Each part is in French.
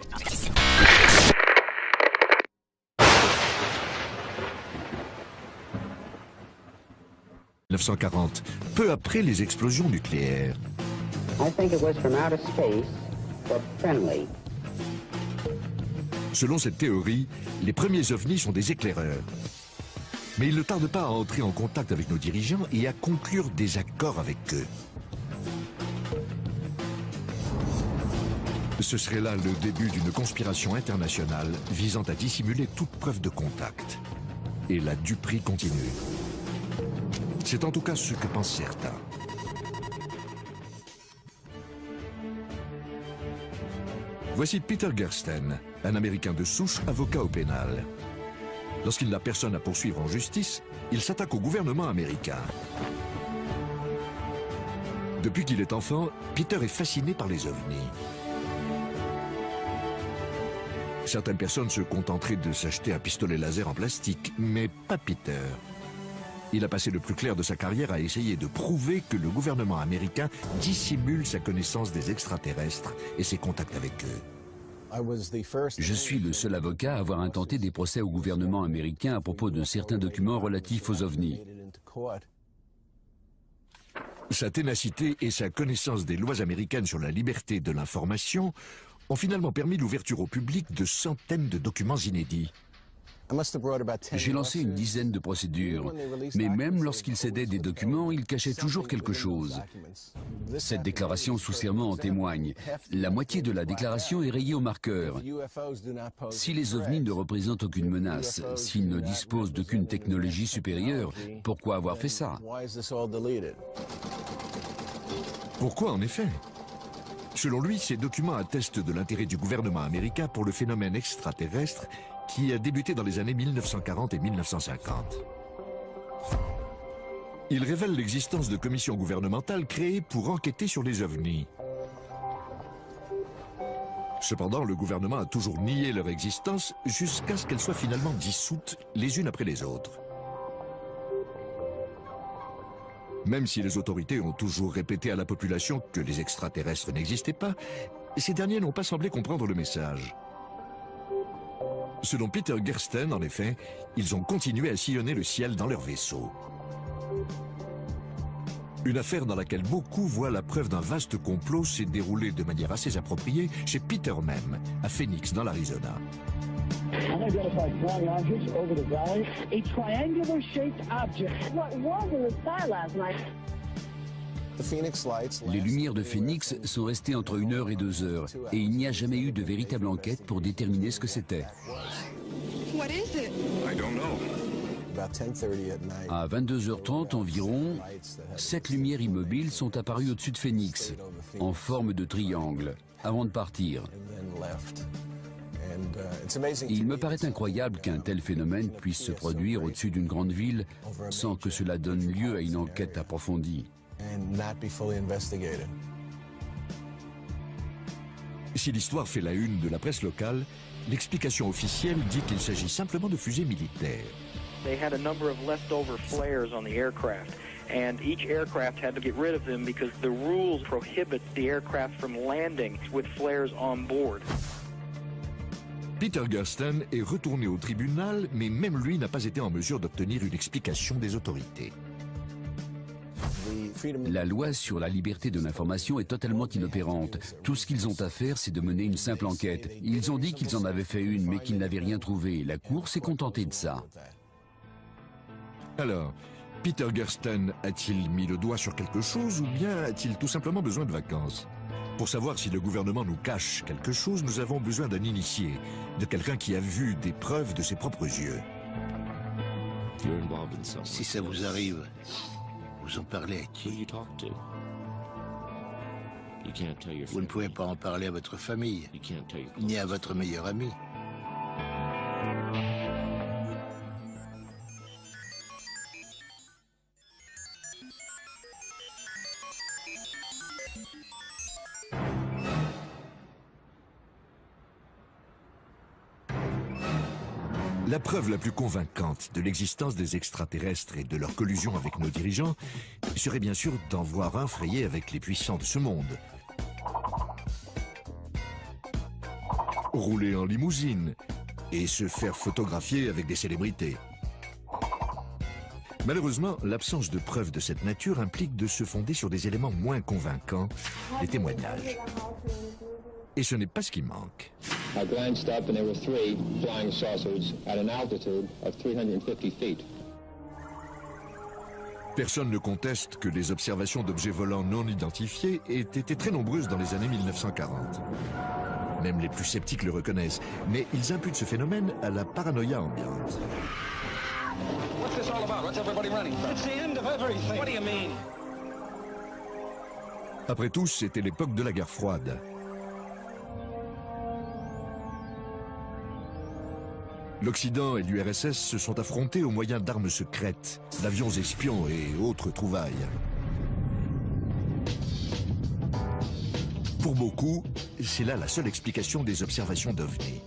« 1940, peu après les explosions nucléaires. Selon cette théorie, les premiers ovnis sont des éclaireurs. Mais ils ne tardent pas à entrer en contact avec nos dirigeants et à conclure des accords avec eux. Ce serait là le début d'une conspiration internationale visant à dissimuler toute preuve de contact. Et la duperie continue. C'est en tout cas ce que pensent certains. Voici Peter Gersten, un Américain de souche, avocat au pénal. Lorsqu'il n'a personne à poursuivre en justice, il s'attaque au gouvernement américain. Depuis qu'il est enfant, Peter est fasciné par les ovnis. Certaines personnes se contenteraient de s'acheter un pistolet laser en plastique, mais pas Peter. Il a passé le plus clair de sa carrière à essayer de prouver que le gouvernement américain dissimule sa connaissance des extraterrestres et ses contacts avec eux. Je suis le seul avocat à avoir intenté des procès au gouvernement américain à propos de certains documents relatifs aux ovnis. Sa ténacité et sa connaissance des lois américaines sur la liberté de l'information ont finalement permis l'ouverture au public de centaines de documents inédits. J'ai lancé une dizaine de procédures, mais même lorsqu'il cédait des documents, il cachait toujours quelque chose. Cette déclaration sous serment en témoigne. La moitié de la déclaration est rayée au marqueur. Si les ovnis ne représentent aucune menace, s'ils ne disposent d'aucune technologie supérieure, pourquoi avoir fait ça? Pourquoi en effet? Selon lui, ces documents attestent de l'intérêt du gouvernement américain pour le phénomène extraterrestre qui a débuté dans les années 1940 et 1950. Il révèle l'existence de commissions gouvernementales créées pour enquêter sur les ovnis. Cependant, le gouvernement a toujours nié leur existence jusqu'à ce qu'elles soient finalement dissoutes les unes après les autres. Même si les autorités ont toujours répété à la population que les extraterrestres n'existaient pas, ces derniers n'ont pas semblé comprendre le message. Selon Peter Gersten, en effet, ils ont continué à sillonner le ciel dans leur vaisseau. Une affaire dans laquelle beaucoup voient la preuve d'un vaste complot s'est déroulée de manière assez appropriée chez Peter même, à Phoenix, dans l'Arizona. Unidentified flying objects over the valley. A triangular-shaped object. What was in the sky last night? Les lumières de Phoenix sont restées entre 1 heure et 2 heures, et il n'y a jamais eu de véritable enquête pour déterminer ce que c'était. À 22h30 environ, 7 lumières immobiles sont apparues au-dessus de Phoenix, en forme de triangle, avant de partir. Il me paraît incroyable qu'un tel phénomène puisse se produire au-dessus d'une grande ville sans que cela donne lieu à une enquête approfondie. Si l'histoire fait la une de la presse locale, l'explication officielle dit qu'il s'agit simplement de fusées militaires. They had a number of leftover flares on the aircraft, and each aircraft had to get rid of them because the rules prohibit the aircraft from landing with flares on board. Peter Gersten est retourné au tribunal, mais même lui n'a pas été en mesure d'obtenir une explication des autorités. La loi sur la liberté de l'information est totalement inopérante. Tout ce qu'ils ont à faire, c'est de mener une simple enquête. Ils ont dit qu'ils en avaient fait une, mais qu'ils n'avaient rien trouvé. La Cour s'est contentée de ça. Alors, Peter Gersten a-t-il mis le doigt sur quelque chose ou bien a-t-il tout simplement besoin de vacances? Pour savoir si le gouvernement nous cache quelque chose, nous avons besoin d'un initié, de quelqu'un qui a vu des preuves de ses propres yeux. Si ça vous arrive, vous en parlez à qui? Vous ne pouvez pas en parler à votre famille, ni à votre meilleur ami. La preuve la plus convaincante de l'existence des extraterrestres et de leur collusion avec nos dirigeants serait bien sûr d'en voir un frayer avec les puissants de ce monde. rouler en limousine et se faire photographier avec des célébrités. Malheureusement, l'absence de preuves de cette nature implique de se fonder sur des éléments moins convaincants, les témoignages. Et ce n'est pas ce qui manque. I glanced up and there were 3 flying saucers at an altitude of 350 feet. Personne ne conteste que les observations d'objets volants non identifiés aient été très nombreuses dans les années 1940. Même les plus sceptiques le reconnaissent, mais ils imputent ce phénomène à la paranoïa ambiante. What's this all about? What's everybody running from? It's the end of everything. What do you mean? Après tout, c'était l'époque de la guerre froide. L'Occident et l'URSS se sont affrontés au moyen d'armes secrètes, d'avions espions et autres trouvailles. Pour beaucoup, c'est là la seule explication des observations d'OVNI.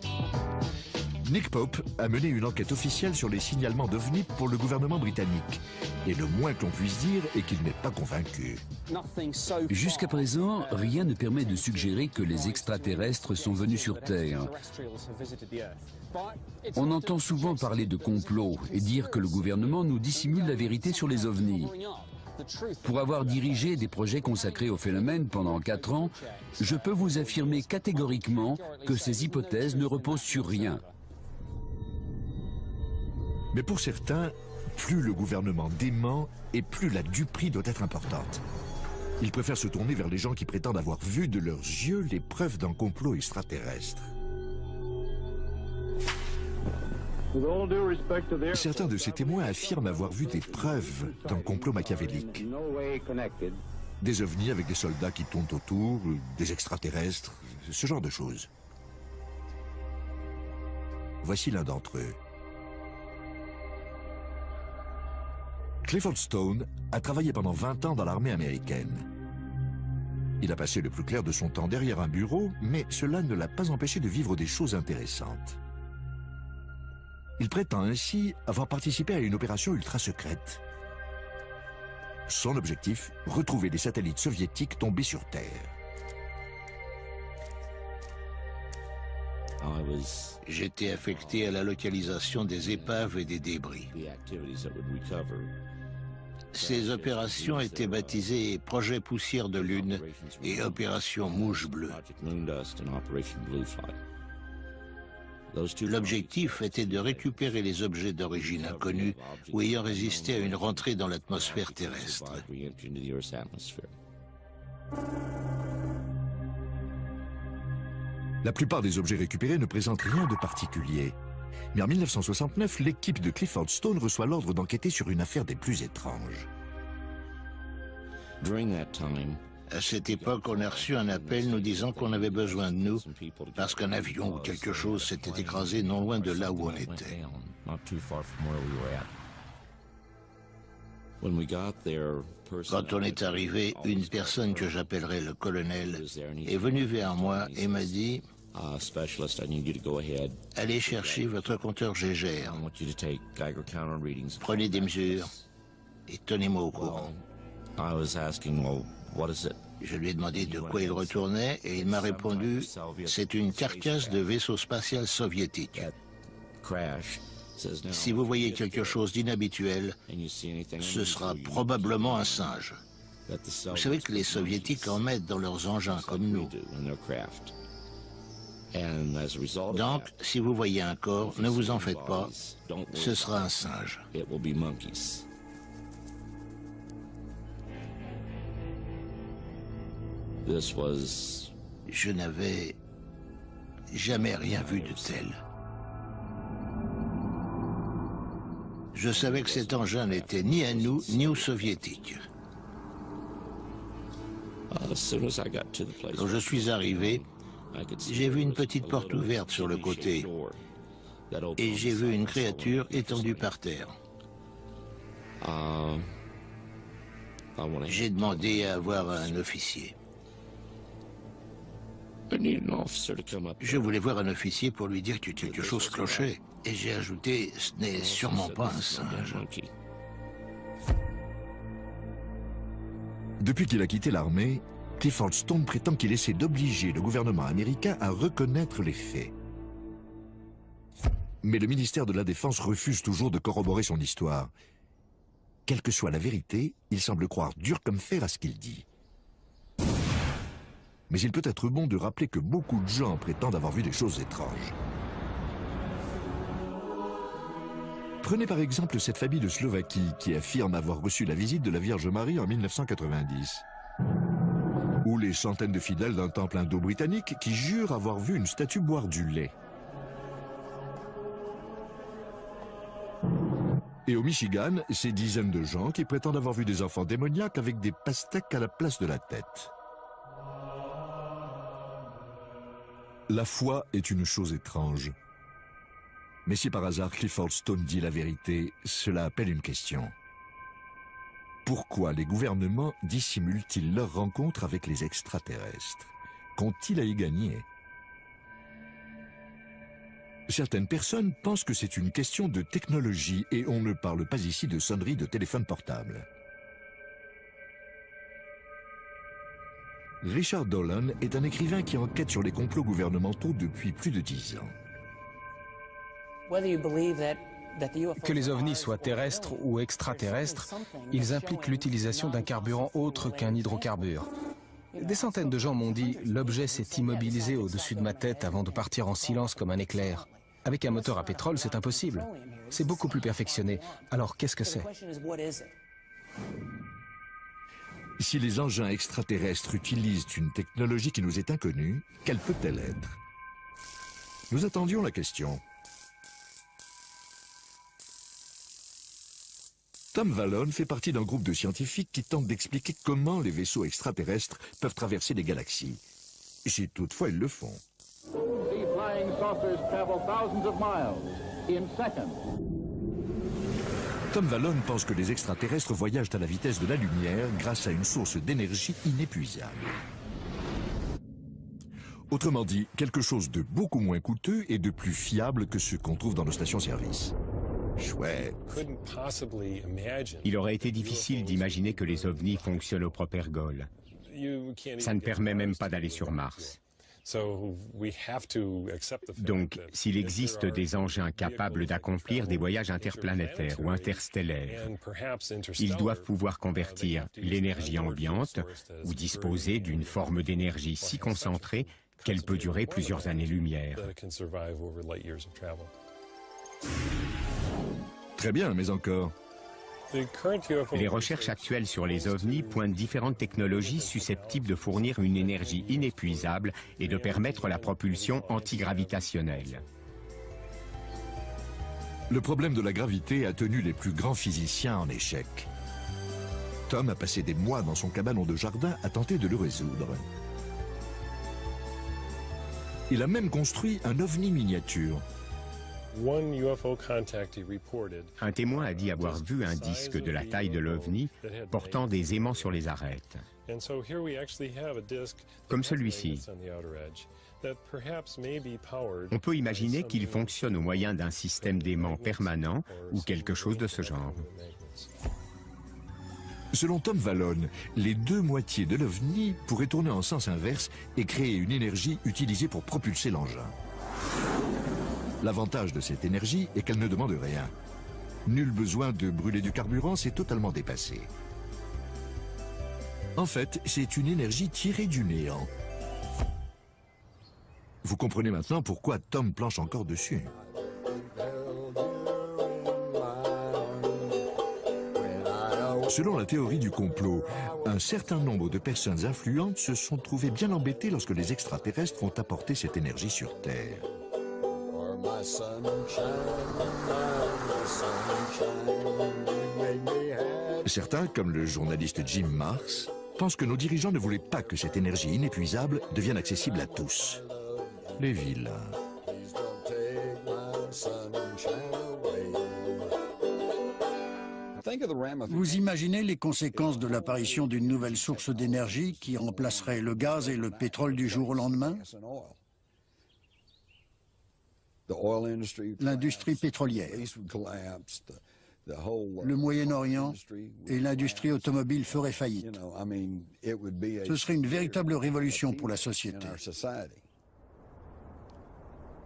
Nick Pope a mené une enquête officielle sur les signalements d'OVNI pour le gouvernement britannique. Et le moins que l'on puisse dire est qu'il n'est pas convaincu. Jusqu'à présent, rien ne permet de suggérer que les extraterrestres sont venus sur Terre. On entend souvent parler de complot et dire que le gouvernement nous dissimule la vérité sur les ovnis. Pour avoir dirigé des projets consacrés au phénomène pendant 4 ans, je peux vous affirmer catégoriquement que ces hypothèses ne reposent sur rien. Mais pour certains, plus le gouvernement dément et plus la duperie doit être importante. Ils préfèrent se tourner vers les gens qui prétendent avoir vu de leurs yeux les preuves d'un complot extraterrestre. Certains de ces témoins affirment avoir vu des preuves d'un complot machiavélique. Des ovnis avec des soldats qui tournent autour, des extraterrestres, ce genre de choses. Voici l'un d'entre eux. Clifford Stone a travaillé pendant 20 ans dans l'armée américaine. Il a passé le plus clair de son temps derrière un bureau, mais cela ne l'a pas empêché de vivre des choses intéressantes. Il prétend ainsi avoir participé à une opération ultra secrète. Son objectif, retrouver des satellites soviétiques tombés sur Terre. J'étais affecté à la localisation des épaves et des débris. Ces opérations étaient baptisées Projet Poussière de Lune et Opération Mouche Bleue. L'objectif était de récupérer les objets d'origine inconnue ou ayant résisté à une rentrée dans l'atmosphère terrestre. La plupart des objets récupérés ne présentent rien de particulier. Mais en 1969, l'équipe de Clifford Stone reçoit l'ordre d'enquêter sur une affaire des plus étranges. À cette époque, on a reçu un appel nous disant qu'on avait besoin de nous parce qu'un avion ou quelque chose s'était écrasé non loin de là où on était. Quand on est arrivé, une personne que j'appellerai le colonel est venue vers moi et m'a dit « Allez chercher votre compteur Geiger. Prenez des mesures et tenez-moi au courant. » Je lui ai demandé de quoi il retournait et il m'a répondu « C'est une carcasse de vaisseau spatial soviétique. Si vous voyez quelque chose d'inhabituel, ce sera probablement un singe. Vous savez que les soviétiques en mettent dans leurs engins comme nous. Donc, si vous voyez un corps, ne vous en faites pas, ce sera un singe. » Je n'avais jamais rien vu de tel. Je savais que cet engin n'était ni à nous, ni aux soviétiques. Quand je suis arrivé, j'ai vu une petite porte ouverte sur le côté et j'ai vu une créature étendue par terre. J'ai demandé à avoir un officier. Je voulais voir un officier pour lui dire que quelque chose clochait. Et j'ai ajouté, ce n'est sûrement pas un singe. Depuis qu'il a quitté l'armée, Clifford Stone prétend qu'il essaie d'obliger le gouvernement américain à reconnaître les faits. Mais le ministère de la Défense refuse toujours de corroborer son histoire. Quelle que soit la vérité, il semble croire dur comme fer à ce qu'il dit. Mais il peut être bon de rappeler que beaucoup de gens prétendent avoir vu des choses étranges. Prenez par exemple cette famille de Slovaquie qui affirme avoir reçu la visite de la Vierge Marie en 1990. Ou les centaines de fidèles d'un temple indo-britannique qui jurent avoir vu une statue boire du lait. Et au Michigan, ces dizaines de gens qui prétendent avoir vu des enfants démoniaques avec des pastèques à la place de la tête. La foi est une chose étrange. Mais si par hasard Clifford Stone dit la vérité, cela appelle une question. Pourquoi les gouvernements dissimulent-ils leur rencontre avec les extraterrestres? Qu'ont-ils à y gagner? Certaines personnes pensent que c'est une question de technologie et on ne parle pas ici de sonnerie de téléphone portable. Richard Dolan est un écrivain qui enquête sur les complots gouvernementaux depuis plus de 10 ans. Que les ovnis soient terrestres ou extraterrestres, ils impliquent l'utilisation d'un carburant autre qu'un hydrocarbure. Des centaines de gens m'ont dit « l'objet s'est immobilisé au-dessus de ma tête avant de partir en silence comme un éclair ». Avec un moteur à pétrole, c'est impossible. C'est beaucoup plus perfectionné. Alors qu'est-ce que c'est? Si les engins extraterrestres utilisent une technologie qui nous est inconnue, quelle peut-elle être? Nous attendions la question. Tom Vallone fait partie d'un groupe de scientifiques qui tentent d'expliquer comment les vaisseaux extraterrestres peuvent traverser les galaxies. Si toutefois ils le font. Tom Vallone pense que les extraterrestres voyagent à la vitesse de la lumière grâce à une source d'énergie inépuisable. Autrement dit, quelque chose de beaucoup moins coûteux et de plus fiable que ce qu'on trouve dans nos stations-service. Chouette. Il aurait été difficile d'imaginer que les ovnis fonctionnent au propergol. Ça ne permet même pas d'aller sur Mars. Donc, s'il existe des engins capables d'accomplir des voyages interplanétaires ou interstellaires, ils doivent pouvoir convertir l'énergie ambiante ou disposer d'une forme d'énergie si concentrée qu'elle peut durer plusieurs années-lumière. Très bien, mais encore. Les recherches actuelles sur les ovnis pointent différentes technologies susceptibles de fournir une énergie inépuisable et de permettre la propulsion antigravitationnelle. Le problème de la gravité a tenu les plus grands physiciens en échec. Tom a passé des mois dans son cabanon de jardin à tenter de le résoudre. Il a même construit un ovni miniature. Un témoin a dit avoir vu un disque de la taille de l'OVNI portant des aimants sur les arêtes. Comme celui-ci. On peut imaginer qu'il fonctionne au moyen d'un système d'aimants permanent ou quelque chose de ce genre. Selon Tom Vallone, les deux moitiés de l'OVNI pourraient tourner en sens inverse et créer une énergie utilisée pour propulser l'engin. L'avantage de cette énergie est qu'elle ne demande rien. Nul besoin de brûler du carburant, c'est totalement dépassé. En fait, c'est une énergie tirée du néant. Vous comprenez maintenant pourquoi Tom planche encore dessus. Selon la théorie du complot, un certain nombre de personnes influentes se sont trouvées bien embêtées lorsque les extraterrestres ont apporté cette énergie sur Terre. Certains, comme le journaliste Jim Marks, pensent que nos dirigeants ne voulaient pas que cette énergie inépuisable devienne accessible à tous. Les vilains. Vous imaginez les conséquences de l'apparition d'une nouvelle source d'énergie qui remplacerait le gaz et le pétrole du jour au lendemain? L'industrie pétrolière, le Moyen-Orient et l'industrie automobile feraient faillite. Ce serait une véritable révolution pour la société.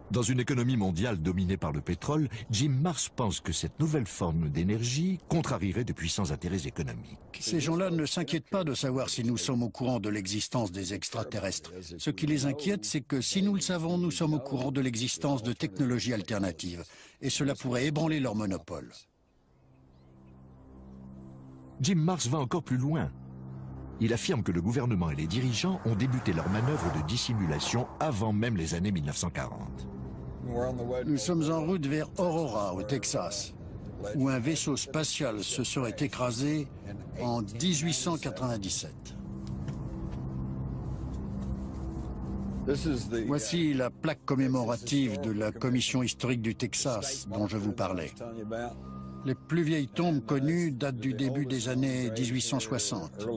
Dans une économie mondiale dominée par le pétrole, Jim Marrs pense que cette nouvelle forme d'énergie contrarierait de puissants intérêts économiques. Ces gens-là ne s'inquiètent pas de savoir si nous sommes au courant de l'existence des extraterrestres. Ce qui les inquiète, c'est que si nous le savons, nous sommes au courant de l'existence de technologies alternatives. Et cela pourrait ébranler leur monopole. Jim Marrs va encore plus loin. Il affirme que le gouvernement et les dirigeants ont débuté leurs manœuvres de dissimulation avant même les années 1940. Nous sommes en route vers Aurora, au Texas, où un vaisseau spatial se serait écrasé en 1897. Voici la plaque commémorative de la Commission historique du Texas dont je vous parlais. Les plus vieilles tombes connues datent du début des années 1860.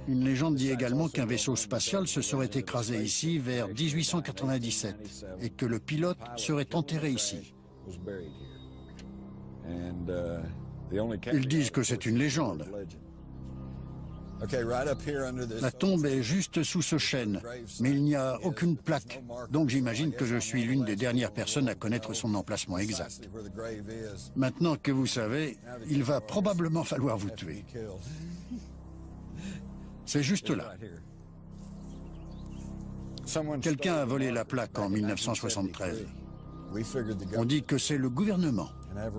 Une légende dit également qu'un vaisseau spatial se serait écrasé ici vers 1897 et que le pilote serait enterré ici. Ils disent que c'est une légende. La tombe est juste sous ce chêne, mais il n'y a aucune plaque. Donc j'imagine que je suis l'une des dernières personnes à connaître son emplacement exact. Maintenant que vous savez, il va probablement falloir vous tuer. C'est juste là. Quelqu'un a volé la plaque en 1973. On dit que c'est le gouvernement.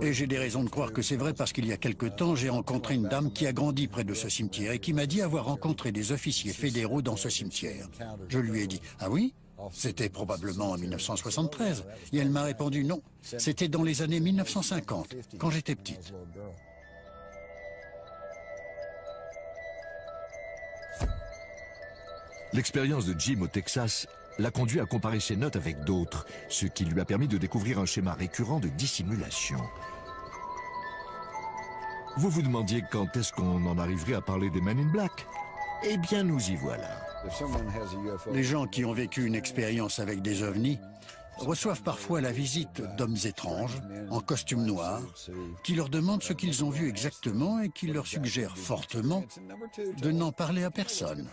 Et j'ai des raisons de croire que c'est vrai parce qu'il y a quelque temps, j'ai rencontré une dame qui a grandi près de ce cimetière et qui m'a dit avoir rencontré des officiers fédéraux dans ce cimetière. Je lui ai dit « Ah oui ? C'était probablement en 1973. » Et elle m'a répondu « Non, c'était dans les années 1950, quand j'étais petite. » L'expérience de Jim au Texas l'a conduit à comparer ses notes avec d'autres, ce qui lui a permis de découvrir un schéma récurrent de dissimulation. Vous vous demandiez quand est-ce qu'on en arriverait à parler des Men in Black? Eh bien, nous y voilà. Les gens qui ont vécu une expérience avec des ovnis reçoivent parfois la visite d'hommes étranges, en costume noir, qui leur demandent ce qu'ils ont vu exactement et qui leur suggèrent fortement de n'en parler à personne.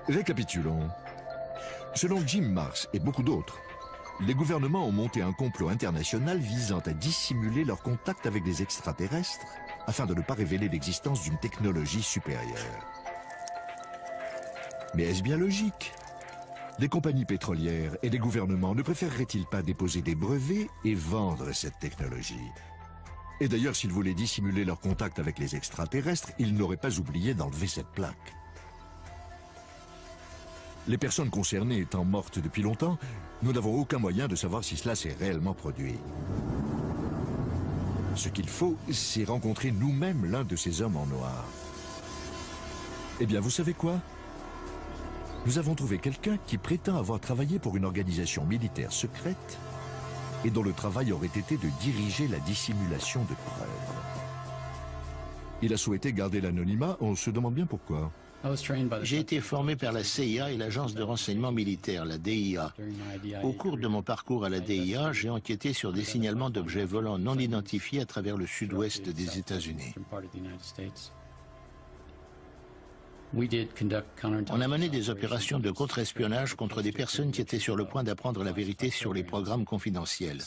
Récapitulons. Selon Jim Marrs et beaucoup d'autres, les gouvernements ont monté un complot international visant à dissimuler leurs contacts avec des extraterrestres afin de ne pas révéler l'existence d'une technologie supérieure. Mais est-ce bien logique? Les compagnies pétrolières et les gouvernements ne préféreraient-ils pas déposer des brevets et vendre cette technologie? Et d'ailleurs, s'ils voulaient dissimuler leurs contacts avec les extraterrestres, ils n'auraient pas oublié d'enlever cette plaque. Les personnes concernées étant mortes depuis longtemps, nous n'avons aucun moyen de savoir si cela s'est réellement produit. Ce qu'il faut, c'est rencontrer nous-mêmes l'un de ces hommes en noir. Eh bien, vous savez quoi? Nous avons trouvé quelqu'un qui prétend avoir travaillé pour une organisation militaire secrète et dont le travail aurait été de diriger la dissimulation de preuves. Il a souhaité garder l'anonymat, on se demande bien pourquoi. J'ai été formé par la CIA et l'agence de renseignement militaire, la DIA. Au cours de mon parcours à la DIA, j'ai enquêté sur des signalements d'objets volants non identifiés à travers le sud-ouest des États-Unis. On a mené des opérations de contre-espionnage contre des personnes qui étaient sur le point d'apprendre la vérité sur les programmes confidentiels.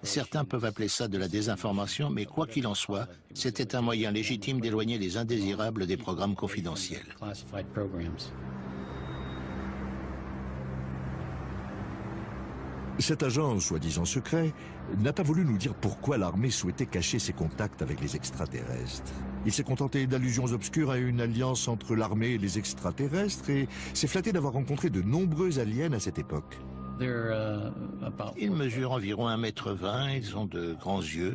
Certains peuvent appeler ça de la désinformation, mais quoi qu'il en soit, c'était un moyen légitime d'éloigner les indésirables des programmes confidentiels. Cet agent, soi-disant secret, n'a pas voulu nous dire pourquoi l'armée souhaitait cacher ses contacts avec les extraterrestres. Il s'est contenté d'allusions obscures à une alliance entre l'armée et les extraterrestres et s'est flatté d'avoir rencontré de nombreux aliens à cette époque. Ils mesurent environ 1,20 m, ils ont de grands yeux.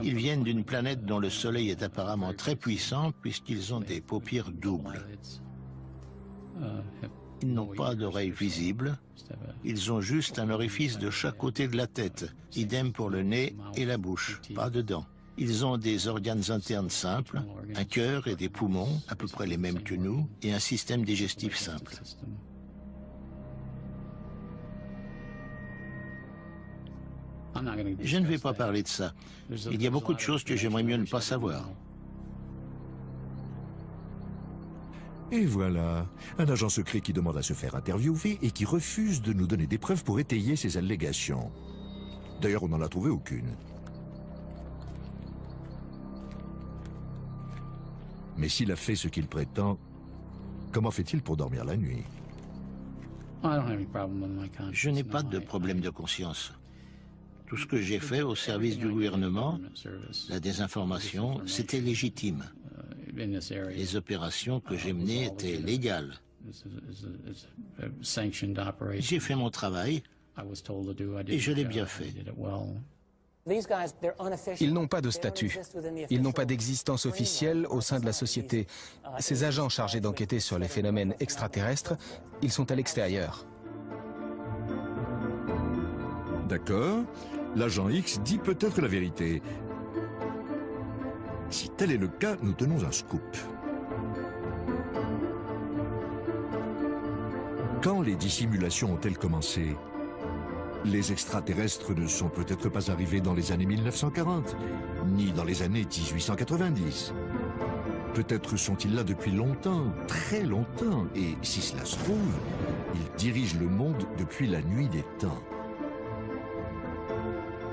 Ils viennent d'une planète dont le soleil est apparemment très puissant puisqu'ils ont des paupières doubles. Ils n'ont pas d'oreilles visibles, ils ont juste un orifice de chaque côté de la tête, idem pour le nez et la bouche, pas de dents. Ils ont des organes internes simples, un cœur et des poumons, à peu près les mêmes que nous, et un système digestif simple. Je ne vais pas parler de ça. Il y a beaucoup de choses que j'aimerais mieux ne pas savoir. Et voilà, un agent secret qui demande à se faire interviewer et qui refuse de nous donner des preuves pour étayer ses allégations. D'ailleurs, on n'en a trouvé aucune. Mais s'il a fait ce qu'il prétend, comment fait-il pour dormir la nuit? Je n'ai pas de problème de conscience. Tout ce que j'ai fait au service du gouvernement, la désinformation, c'était légitime. Les opérations que j'ai menées étaient légales. J'ai fait mon travail et je l'ai bien fait. Ils n'ont pas de statut. Ils n'ont pas d'existence officielle au sein de la société. Ces agents chargés d'enquêter sur les phénomènes extraterrestres, ils sont à l'extérieur. D'accord. L'agent X dit peut-être la vérité. Si tel est le cas, nous tenons un scoop. Quand les dissimulations ont-elles commencé? Les extraterrestres ne sont peut-être pas arrivés dans les années 1940, ni dans les années 1890. Peut-être sont-ils là depuis longtemps, très longtemps, et si cela se trouve, ils dirigent le monde depuis la nuit des temps.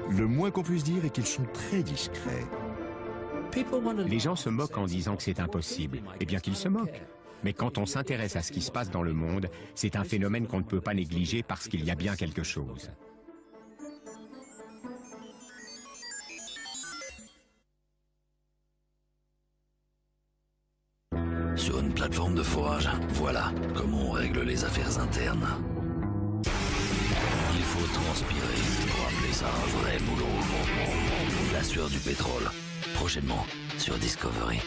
Le moins qu'on puisse dire est qu'ils sont très discrets. Les gens se moquent en disant que c'est impossible. Eh bien qu'ils se moquent. Mais quand on s'intéresse à ce qui se passe dans le monde, c'est un phénomène qu'on ne peut pas négliger parce qu'il y a bien quelque chose. Sur une plateforme de forage, voilà comment on règle les affaires internes. Il faut transpirer pour appeler ça un vrai boulot. La sueur du pétrole, prochainement sur Discovery.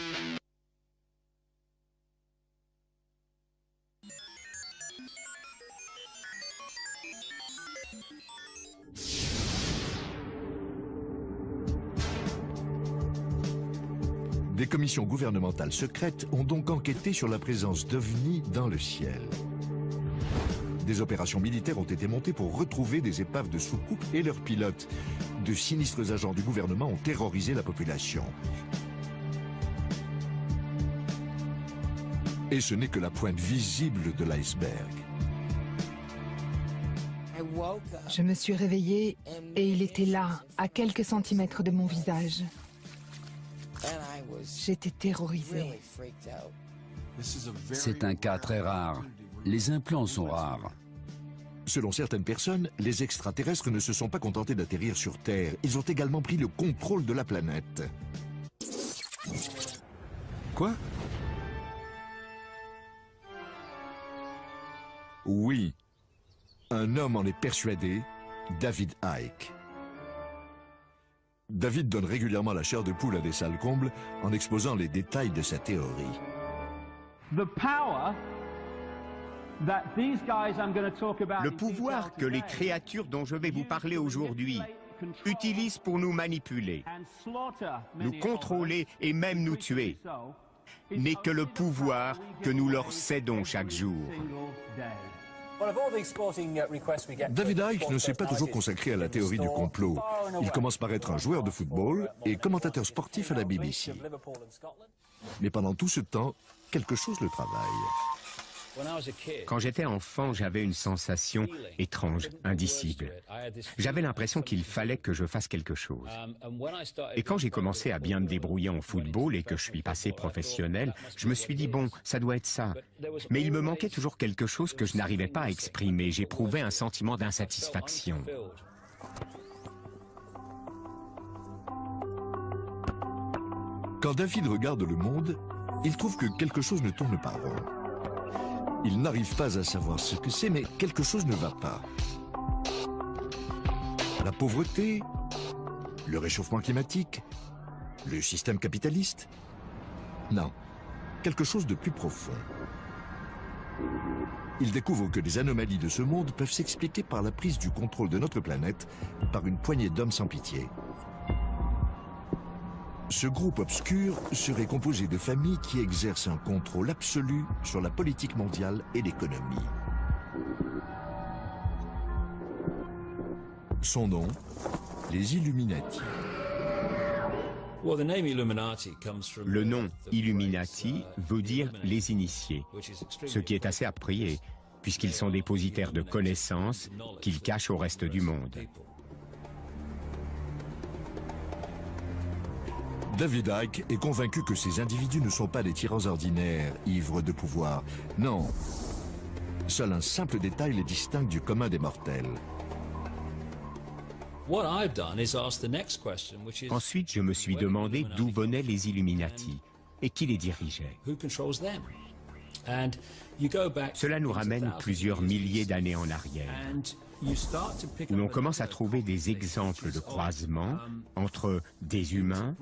Des commissions gouvernementales secrètes ont donc enquêté sur la présence d'OVNI dans le ciel. Des opérations militaires ont été montées pour retrouver des épaves de soucoupes et leurs pilotes. De sinistres agents du gouvernement ont terrorisé la population. Et ce n'est que la pointe visible de l'iceberg. Je me suis réveillée et il était là, à quelques centimètres de mon visage. J'étais terrorisée. C'est un cas très rare. Les implants sont rares. Selon certaines personnes, les extraterrestres ne se sont pas contentés d'atterrir sur Terre. Ils ont également pris le contrôle de la planète. Quoi? Oui. Un homme en est persuadé, David Icke. David donne régulièrement la chair de poule à des salles combles en exposant les détails de sa théorie. Le pouvoir que les créatures dont je vais vous parler aujourd'hui utilisent pour nous manipuler, nous contrôler et même nous tuer, n'est que le pouvoir que nous leur cédons chaque jour. David Icke ne s'est pas toujours consacré à la théorie du complot. Il commence par être un joueur de football et commentateur sportif à la BBC. Mais pendant tout ce temps, quelque chose le travaille. Quand j'étais enfant, j'avais une sensation étrange, indicible. J'avais l'impression qu'il fallait que je fasse quelque chose. Et quand j'ai commencé à bien me débrouiller en football et que je suis passé professionnel, je me suis dit, bon, ça doit être ça. Mais il me manquait toujours quelque chose que je n'arrivais pas à exprimer. J'éprouvais un sentiment d'insatisfaction. Quand David regarde le monde, il trouve que quelque chose ne tourne pas rond. Il n'arrive pas à savoir ce que c'est, mais quelque chose ne va pas. La pauvreté, le réchauffement climatique, le système capitaliste? Non, quelque chose de plus profond. Il découvre que les anomalies de ce monde peuvent s'expliquer par la prise du contrôle de notre planète par une poignée d'hommes sans pitié. Ce groupe obscur serait composé de familles qui exercent un contrôle absolu sur la politique mondiale et l'économie. Son nom, les Illuminati. Le nom Illuminati veut dire les initiés, ce qui est assez approprié, puisqu'ils sont dépositaires de connaissances qu'ils cachent au reste du monde. David Icke est convaincu que ces individus ne sont pas des tyrans ordinaires, ivres de pouvoir. Non. Seul un simple détail les distingue du commun des mortels. Ensuite, je me suis demandé d'où venaient les Illuminati et qui les dirigeait. Cela nous ramène plusieurs milliers d'années en arrière, où l'on commence à trouver des exemples de croisements entre des humains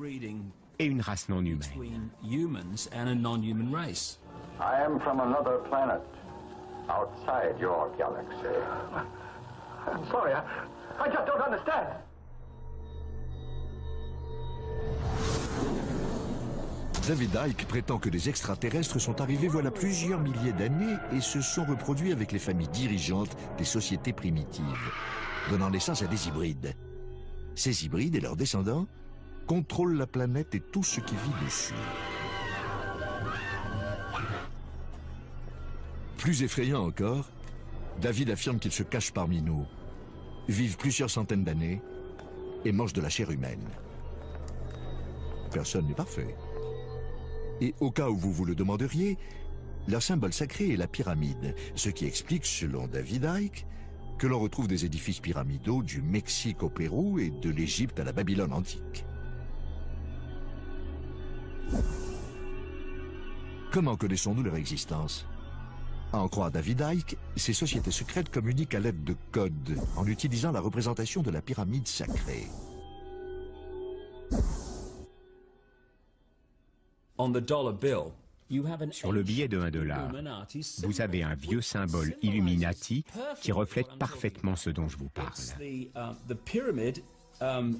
et une race non humaine. I am from another planet, outside your galaxy. I'm sorry, I just don't understand. David Icke prétend que des extraterrestres sont arrivés voilà plusieurs milliers d'années et se sont reproduits avec les familles dirigeantes des sociétés primitives, donnant naissance à des hybrides. Ces hybrides et leurs descendants contrôlent la planète et tout ce qui vit dessus. Plus effrayant encore, David affirme qu'ils se cachent parmi nous, vivent plusieurs centaines d'années et mangent de la chair humaine. Personne n'est parfait. Et au cas où vous vous le demanderiez, leur symbole sacré est la pyramide, ce qui explique, selon David Icke, que l'on retrouve des édifices pyramidaux du Mexique au Pérou et de l'Égypte à la Babylone antique. Comment connaissons-nous leur existence? À en croire David Icke, ces sociétés secrètes communiquent à l'aide de codes, en utilisant la représentation de la pyramide sacrée. Sur le billet de $1, vous avez un vieux symbole Illuminati qui reflète parfaitement ce dont je vous parle.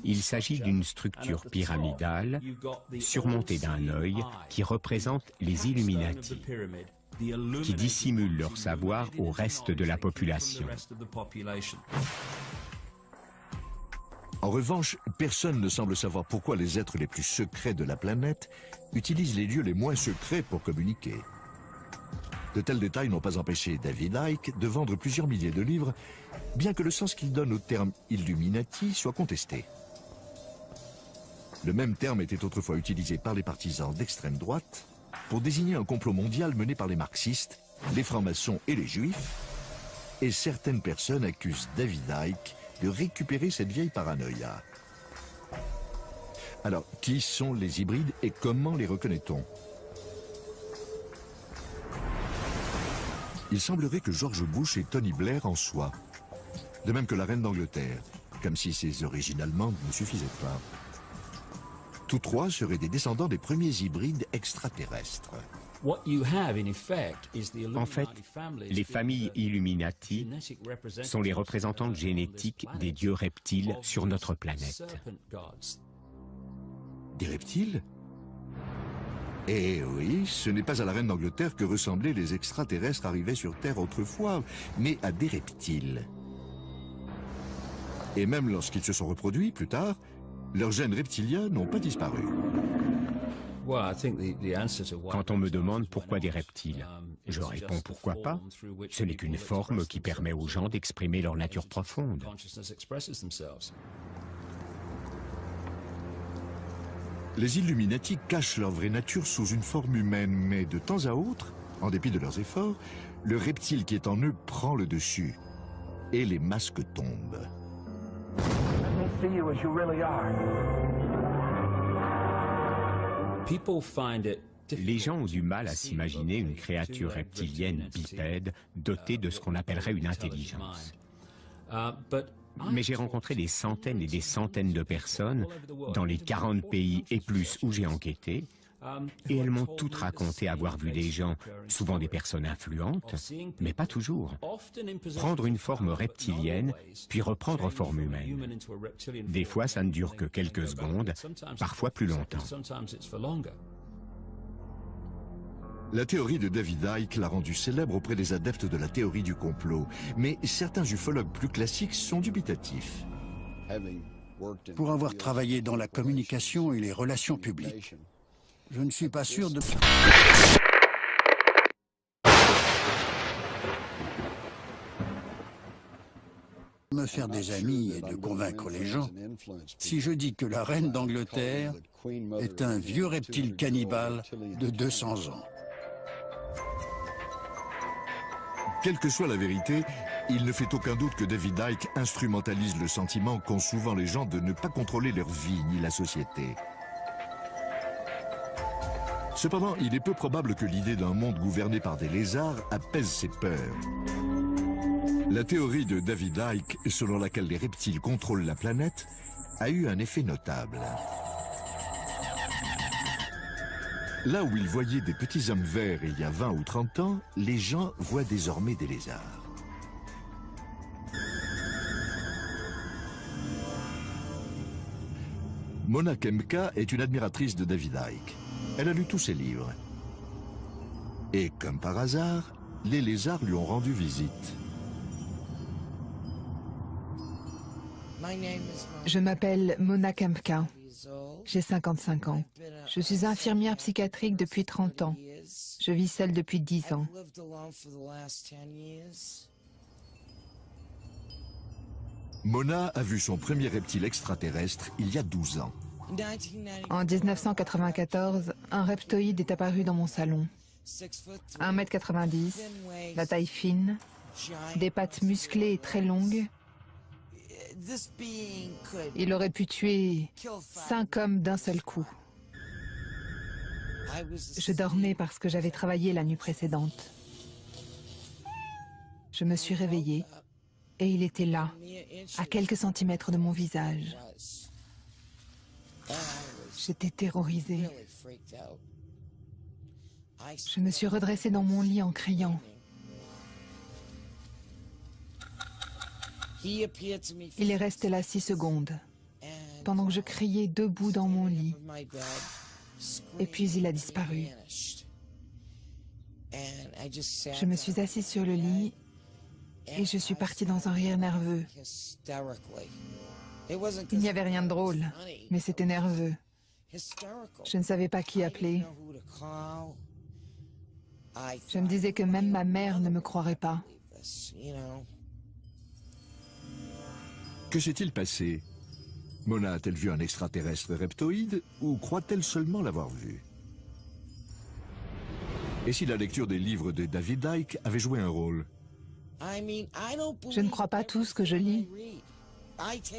Il s'agit d'une structure pyramidale surmontée d'un œil qui représente les Illuminati, qui dissimulent leur savoir au reste de la population. En revanche, personne ne semble savoir pourquoi les êtres les plus secrets de la planète utilisent les lieux les moins secrets pour communiquer. De tels détails n'ont pas empêché David Icke de vendre plusieurs milliers de livres, bien que le sens qu'il donne au terme Illuminati soit contesté. Le même terme était autrefois utilisé par les partisans d'extrême droite pour désigner un complot mondial mené par les marxistes, les francs-maçons et les juifs, et certaines personnes accusent David Icke de récupérer cette vieille paranoïa. Alors, qui sont les hybrides et comment les reconnaît-on? Il semblerait que George Bush et Tony Blair en soient, de même que la reine d'Angleterre, comme si ses origines allemandes ne suffisaient pas. Tous trois seraient des descendants des premiers hybrides extraterrestres. En fait, les familles Illuminati sont les représentantes génétiques des dieux reptiles sur notre planète. Des reptiles? Eh oui, ce n'est pas à la reine d'Angleterre que ressemblaient les extraterrestres arrivés sur Terre autrefois, mais à des reptiles. Et même lorsqu'ils se sont reproduits plus tard, leurs gènes reptiliens n'ont pas disparu. Quand on me demande pourquoi des reptiles, je réponds pourquoi pas. Ce n'est qu'une forme qui permet aux gens d'exprimer leur nature profonde. Les Illuminati cachent leur vraie nature sous une forme humaine, mais de temps à autre, en dépit de leurs efforts, le reptile qui est en eux prend le dessus et les masques tombent. Les gens ont du mal à s'imaginer une créature reptilienne bipède dotée de ce qu'on appellerait une intelligence. Mais j'ai rencontré des centaines et des centaines de personnes dans les 40 pays et plus où j'ai enquêté, et elles m'ont toutes raconté avoir vu des gens, souvent des personnes influentes, mais pas toujours, prendre une forme reptilienne, puis reprendre forme humaine. Des fois, ça ne dure que quelques secondes, parfois plus longtemps. La théorie de David Icke l'a rendu célèbre auprès des adeptes de la théorie du complot, mais certains ufologues plus classiques sont dubitatifs. pour avoir travaillé dans la communication et les relations publiques. Je ne suis pas sûr de... me faire des amis et de convaincre les gens si je dis que la reine d'Angleterre est un vieux reptile cannibale de 200 ans. Quelle que soit la vérité, il ne fait aucun doute que David Icke instrumentalise le sentiment qu'ont souvent les gens de ne pas contrôler leur vie ni la société. Cependant, il est peu probable que l'idée d'un monde gouverné par des lézards apaise ses peurs. La théorie de David Icke, selon laquelle les reptiles contrôlent la planète, a eu un effet notable. Là où ils voyaient des petits hommes verts il y a 20 ou 30 ans, les gens voient désormais des lézards. Mona Kemka est une admiratrice de David Icke. Elle a lu tous ses livres. Et comme par hasard, les lézards lui ont rendu visite. Je m'appelle Mona Kemka. J'ai 55 ans. Je suis infirmière psychiatrique depuis 30 ans. Je vis seule depuis 10 ans. Mona a vu son premier reptile extraterrestre il y a 12 ans. En 1994, un reptoïde est apparu dans mon salon. 1,90 m, la taille fine, des pattes musclées et très longues. Il aurait pu tuer 5 hommes d'un seul coup. Je dormais parce que j'avais travaillé la nuit précédente. Je me suis réveillée et il était là, à quelques centimètres de mon visage. J'étais terrorisée. Je me suis redressée dans mon lit en criant. Il est resté là 6 secondes, pendant que je criais debout dans mon lit. Et puis il a disparu. Je me suis assise sur le lit et je suis partie dans un rire nerveux. Il n'y avait rien de drôle, mais c'était nerveux. Je ne savais pas qui appeler. Je me disais que même ma mère ne me croirait pas. Que s'est-il passé? Mona a-t-elle vu un extraterrestre reptoïde ou croit-elle seulement l'avoir vu? Et si la lecture des livres de David Icke avait joué un rôle? Je ne crois pas tout ce que je lis.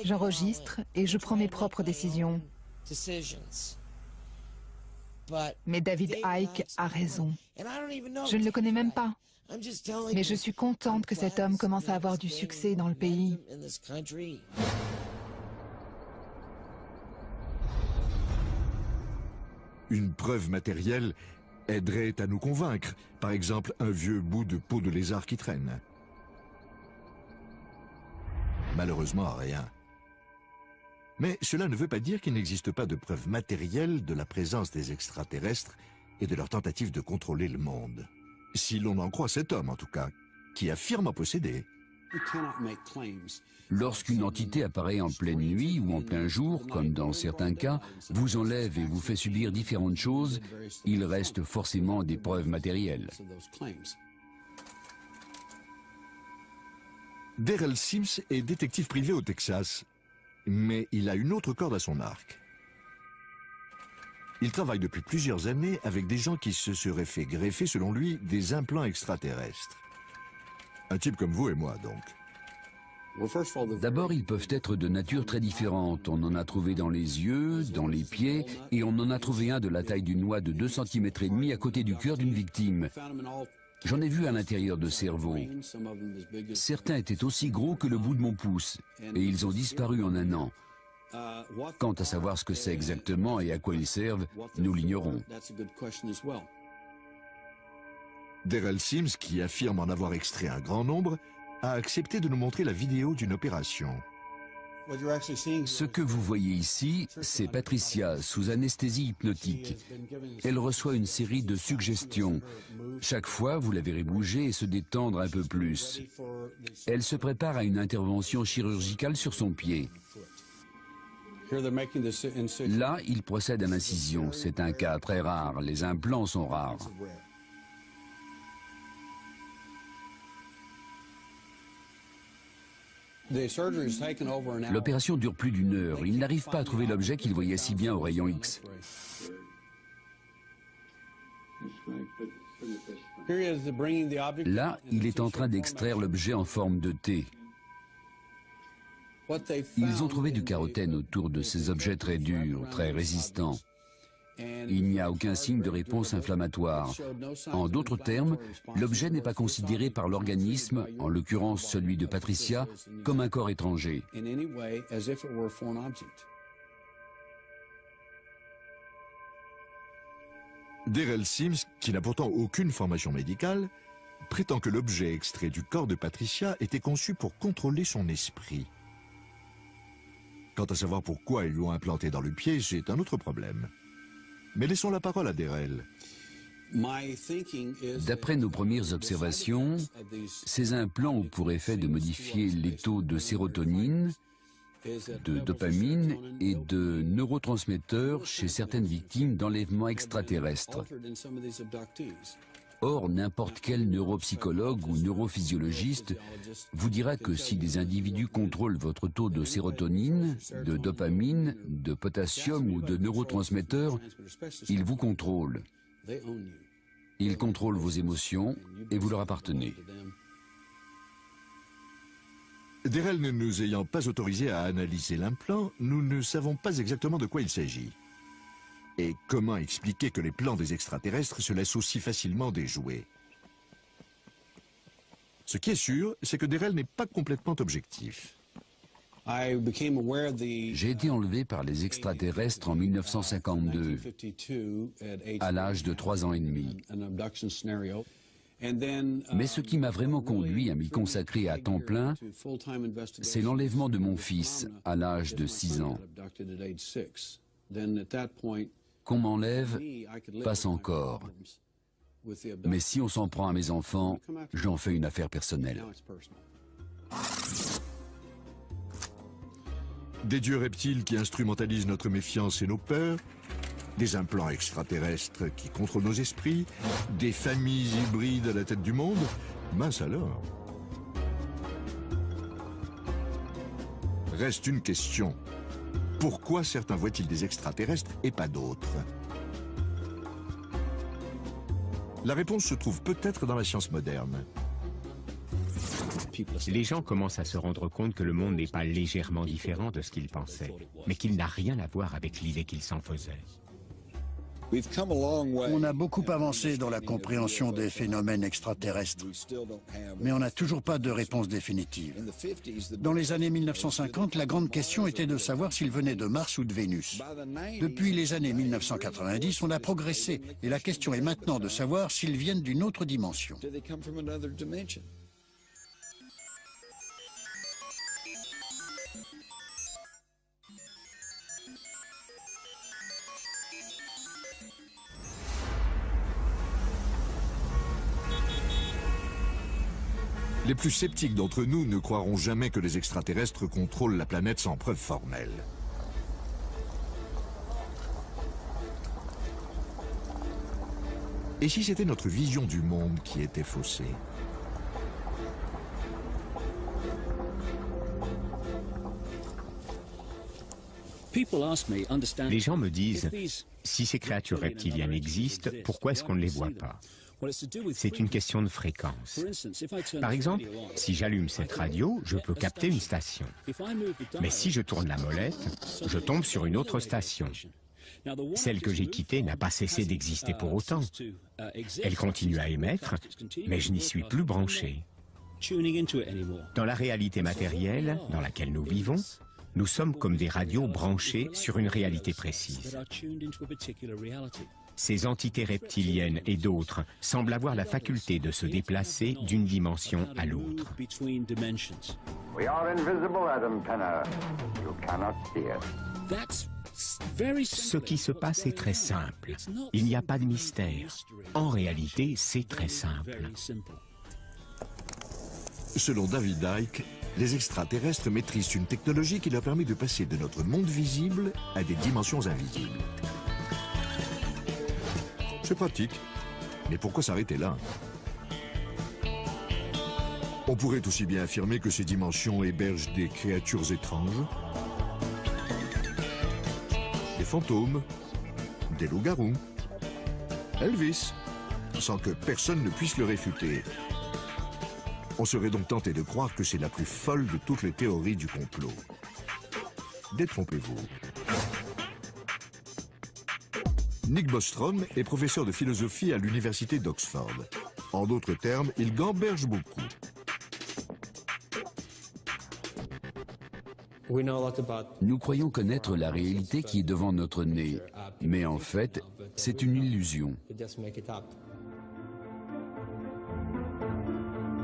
J'enregistre et je prends mes propres décisions. Mais David Icke a raison. Je ne le connais même pas. Mais je suis contente que cet homme commence à avoir du succès dans le pays. Une preuve matérielle aiderait à nous convaincre. Par exemple, un vieux bout de peau de lézard qui traîne. Malheureusement, rien. Mais cela ne veut pas dire qu'il n'existe pas de preuves matérielles de la présence des extraterrestres et de leur tentative de contrôler le monde. Si l'on en croit cet homme, en tout cas, qui affirme en posséder. Lorsqu'une entité apparaît en pleine nuit ou en plein jour, comme dans certains cas, vous enlève et vous fait subir différentes choses, il reste forcément des preuves matérielles. Daryl Sims est détective privé au Texas, mais il a une autre corde à son arc. Il travaille depuis plusieurs années avec des gens qui se seraient fait greffer, selon lui, des implants extraterrestres. Un type comme vous et moi, donc. D'abord, ils peuvent être de nature très différente. On en a trouvé dans les yeux, dans les pieds, et on en a trouvé un de la taille d'une noix de 2,5 cm à côté du cœur d'une victime. J'en ai vu à l'intérieur de cerveaux. Certains étaient aussi gros que le bout de mon pouce, et ils ont disparu en un an. Quant à savoir ce que c'est exactement et à quoi ils servent, nous l'ignorons. Daryl Sims, qui affirme en avoir extrait un grand nombre, a accepté de nous montrer la vidéo d'une opération. Ce que vous voyez ici, c'est Patricia sous anesthésie hypnotique. Elle reçoit une série de suggestions. Chaque fois, vous la verrez bouger et se détendre un peu plus. Elle se prépare à une intervention chirurgicale sur son pied. Là, il procède à l'incision. C'est un cas très rare. Les implants sont rares. L'opération dure plus d'1 heure. Il n'arrive pas à trouver l'objet qu'il voyait si bien au rayon X. Là, il est en train d'extraire l'objet en forme de T. Ils ont trouvé du carotène autour de ces objets très durs, très résistants. Il n'y a aucun signe de réponse inflammatoire. En d'autres termes, l'objet n'est pas considéré par l'organisme, en l'occurrence celui de Patricia, comme un corps étranger. Darrell Sims, qui n'a pourtant aucune formation médicale, prétend que l'objet extrait du corps de Patricia était conçu pour contrôler son esprit. Quant à savoir pourquoi ils lui ont implanté dans le pied, c'est un autre problème. Mais laissons la parole à Darrell. D'après nos premières observations, ces implants ont pour effet de modifier les taux de sérotonine, de dopamine et de neurotransmetteurs chez certaines victimes d'enlèvements extraterrestres. Or, n'importe quel neuropsychologue ou neurophysiologiste vous dira que si des individus contrôlent votre taux de sérotonine, de dopamine, de potassium ou de neurotransmetteurs, ils vous contrôlent. Ils contrôlent vos émotions et vous leur appartenez. Darrell ne nous ayant pas autorisé à analyser l'implant, nous ne savons pas exactement de quoi il s'agit. Et comment expliquer que les plans des extraterrestres se laissent aussi facilement déjouer? Ce qui est sûr, c'est que Darrell n'est pas complètement objectif. J'ai été enlevé par les extraterrestres en 1952, à l'âge de 3 ans et demi. Mais ce qui m'a vraiment conduit à m'y consacrer à temps plein, c'est l'enlèvement de mon fils à l'âge de 6 ans. Qu'on m'enlève passe encore. Mais si on s'en prend à mes enfants, j'en fais une affaire personnelle. Des dieux reptiles qui instrumentalisent notre méfiance et nos peurs, des implants extraterrestres qui contrôlent nos esprits, des familles hybrides à la tête du monde, mince alors. Reste une question. Pourquoi certains voient-ils des extraterrestres et pas d'autres? La réponse se trouve peut-être dans la science moderne. Les gens commencent à se rendre compte que le monde n'est pas légèrement différent de ce qu'ils pensaient, mais qu'il n'a rien à voir avec l'idée qu'ils s'en faisaient. On a beaucoup avancé dans la compréhension des phénomènes extraterrestres, mais on n'a toujours pas de réponse définitive. Dans les années 1950, la grande question était de savoir s'ils venaient de Mars ou de Vénus. Depuis les années 1990, on a progressé, et la question est maintenant de savoir s'ils viennent d'une autre dimension. Les plus sceptiques d'entre nous ne croiront jamais que les extraterrestres contrôlent la planète sans preuve formelle. Et si c'était notre vision du monde qui était faussée? Les gens me disent, si ces créatures reptiliennes existent, pourquoi est-ce qu'on ne les voit pas? C'est une question de fréquence. Par exemple, si j'allume cette radio, je peux capter une station. Mais si je tourne la molette, je tombe sur une autre station. Celle que j'ai quittée n'a pas cessé d'exister pour autant. Elle continue à émettre, mais je n'y suis plus branché. Dans la réalité matérielle dans laquelle nous vivons, nous sommes comme des radios branchées sur une réalité précise. Ces entités reptiliennes et d'autres semblent avoir la faculté de se déplacer d'une dimension à l'autre. Ce qui se passe est très simple. Il n'y a pas de mystère. En réalité, c'est très simple. Selon David Icke, les extraterrestres maîtrisent une technologie qui leur permet de passer de notre monde visible à des dimensions invisibles. C'est pratique, mais pourquoi s'arrêter là? On pourrait aussi bien affirmer que ces dimensions hébergent des créatures étranges, des fantômes, des loups-garous, Elvis, sans que personne ne puisse le réfuter. On serait donc tenté de croire que c'est la plus folle de toutes les théories du complot. Détrompez-vous. Nick Bostrom est professeur de philosophie à l'université d'Oxford. En d'autres termes, il gamberge beaucoup. Nous croyons connaître la réalité qui est devant notre nez, mais en fait, c'est une illusion.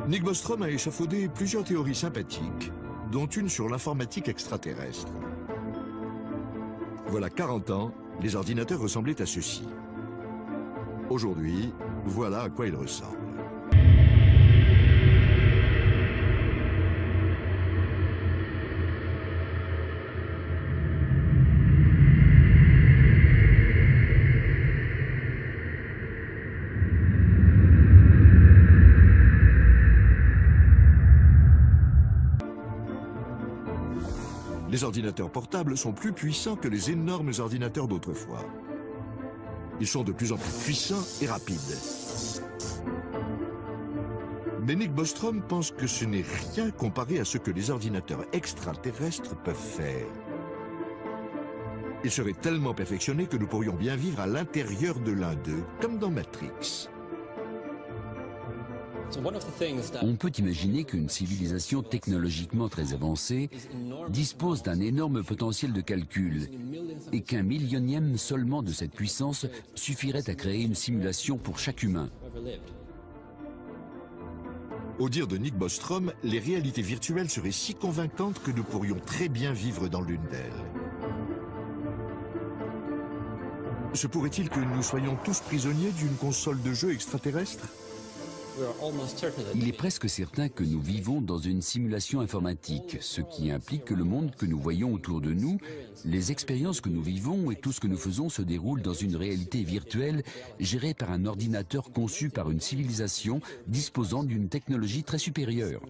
Nick Bostrom a échafaudé plusieurs théories sympathiques, dont une sur l'informatique extraterrestre. Voilà 40 ans, les ordinateurs ressemblaient à ceci. Aujourd'hui, voilà à quoi ils ressemblent. Les ordinateurs portables sont plus puissants que les énormes ordinateurs d'autrefois. Ils sont de plus en plus puissants et rapides. Mais Nick Bostrom pense que ce n'est rien comparé à ce que les ordinateurs extraterrestres peuvent faire. Ils seraient tellement perfectionnés que nous pourrions bien vivre à l'intérieur de l'un d'eux, comme dans Matrix. On peut imaginer qu'une civilisation technologiquement très avancée dispose d'un énorme potentiel de calcul et qu'un millionième seulement de cette puissance suffirait à créer une simulation pour chaque humain. Au dire de Nick Bostrom, les réalités virtuelles seraient si convaincantes que nous pourrions très bien vivre dans l'une d'elles. Se pourrait-il que nous soyons tous prisonniers d'une console de jeu extraterrestre ? Il est presque certain que nous vivons dans une simulation informatique, ce qui implique que le monde que nous voyons autour de nous, les expériences que nous vivons et tout ce que nous faisons se déroule dans une réalité virtuelle gérée par un ordinateur conçu par une civilisation disposant d'une technologie très supérieure.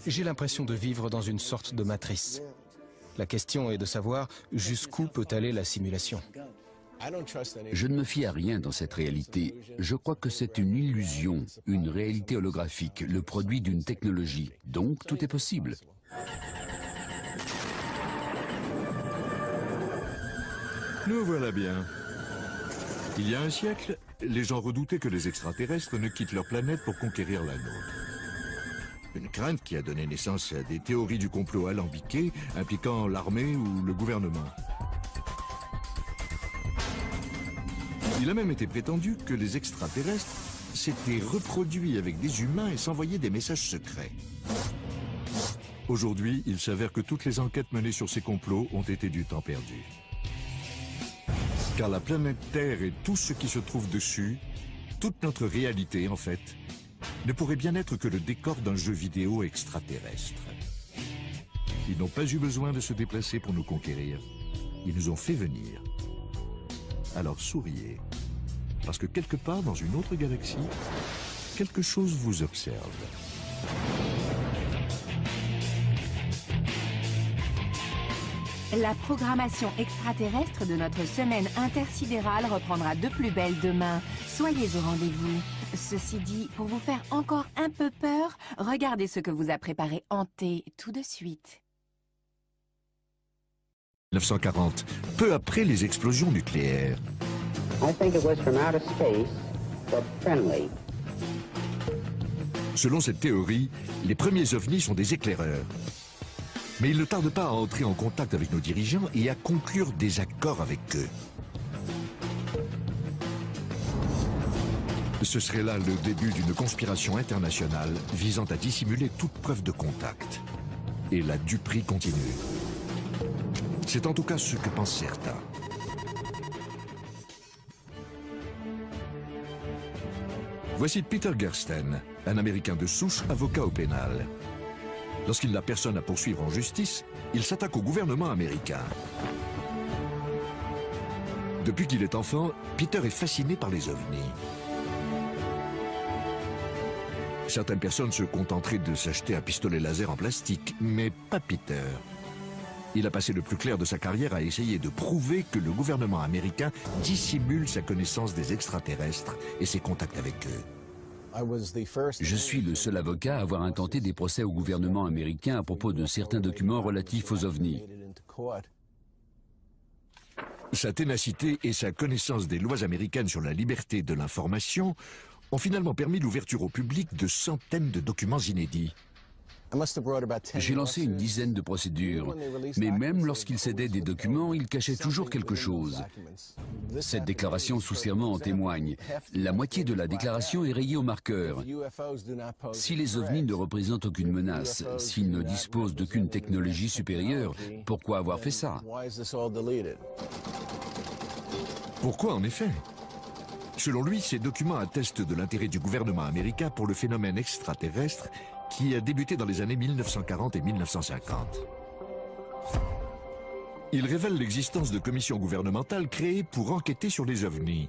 J'ai l'impression de vivre dans une sorte de matrice. La question est de savoir jusqu'où peut aller la simulation. Je ne me fie à rien dans cette réalité. Je crois que c'est une illusion, une réalité holographique, le produit d'une technologie. Donc, tout est possible. Nous voilà bien. Il y a un siècle, les gens redoutaient que les extraterrestres ne quittent leur planète pour conquérir la nôtre. Une crainte qui a donné naissance à des théories du complot alambiquées impliquant l'armée ou le gouvernement. Il a même été prétendu que les extraterrestres s'étaient reproduits avec des humains et s'envoyaient des messages secrets. Aujourd'hui, il s'avère que toutes les enquêtes menées sur ces complots ont été du temps perdu. Car la planète Terre et tout ce qui se trouve dessus, toute notre réalité en fait, ne pourrait bien être que le décor d'un jeu vidéo extraterrestre. Ils n'ont pas eu besoin de se déplacer pour nous conquérir. Ils nous ont fait venir. Alors souriez, parce que quelque part dans une autre galaxie, quelque chose vous observe. La programmation extraterrestre de notre semaine intersidérale reprendra de plus belle demain. Soyez au rendez-vous. Ceci dit, pour vous faire encore un peu peur, regardez ce que vous a préparé Hanté tout de suite. 1940, peu après les explosions nucléaires. Selon cette théorie, les premiers ovnis sont des éclaireurs. Mais ils ne tardent pas à entrer en contact avec nos dirigeants et à conclure des accords avec eux. Ce serait là le début d'une conspiration internationale visant à dissimuler toute preuve de contact. Et la duperie continue. C'est en tout cas ce que pensent certains. Voici Peter Gersten, un Américain de souche, avocat au pénal. Lorsqu'il n'a personne à poursuivre en justice, il s'attaque au gouvernement américain. Depuis qu'il est enfant, Peter est fasciné par les ovnis. Certaines personnes se contenteraient de s'acheter un pistolet laser en plastique, mais pas Peter. Il a passé le plus clair de sa carrière à essayer de prouver que le gouvernement américain dissimule sa connaissance des extraterrestres et ses contacts avec eux. Je suis le seul avocat à avoir intenté des procès au gouvernement américain à propos de certains documents relatifs aux ovnis. Sa ténacité et sa connaissance des lois américaines sur la liberté de l'information ont finalement permis l'ouverture au public de centaines de documents inédits. J'ai lancé une dizaine de procédures, mais même lorsqu'il cédait des documents, il cachait toujours quelque chose. Cette déclaration sous serment en témoigne. La moitié de la déclaration est rayée au marqueur. Si les ovnis ne représentent aucune menace, s'ils ne disposent d'aucune technologie supérieure, pourquoi avoir fait ça? Pourquoi en effet? Selon lui, ces documents attestent de l'intérêt du gouvernement américain pour le phénomène extraterrestre qui a débuté dans les années 1940 et 1950. Il révèle l'existence de commissions gouvernementales créées pour enquêter sur les ovnis.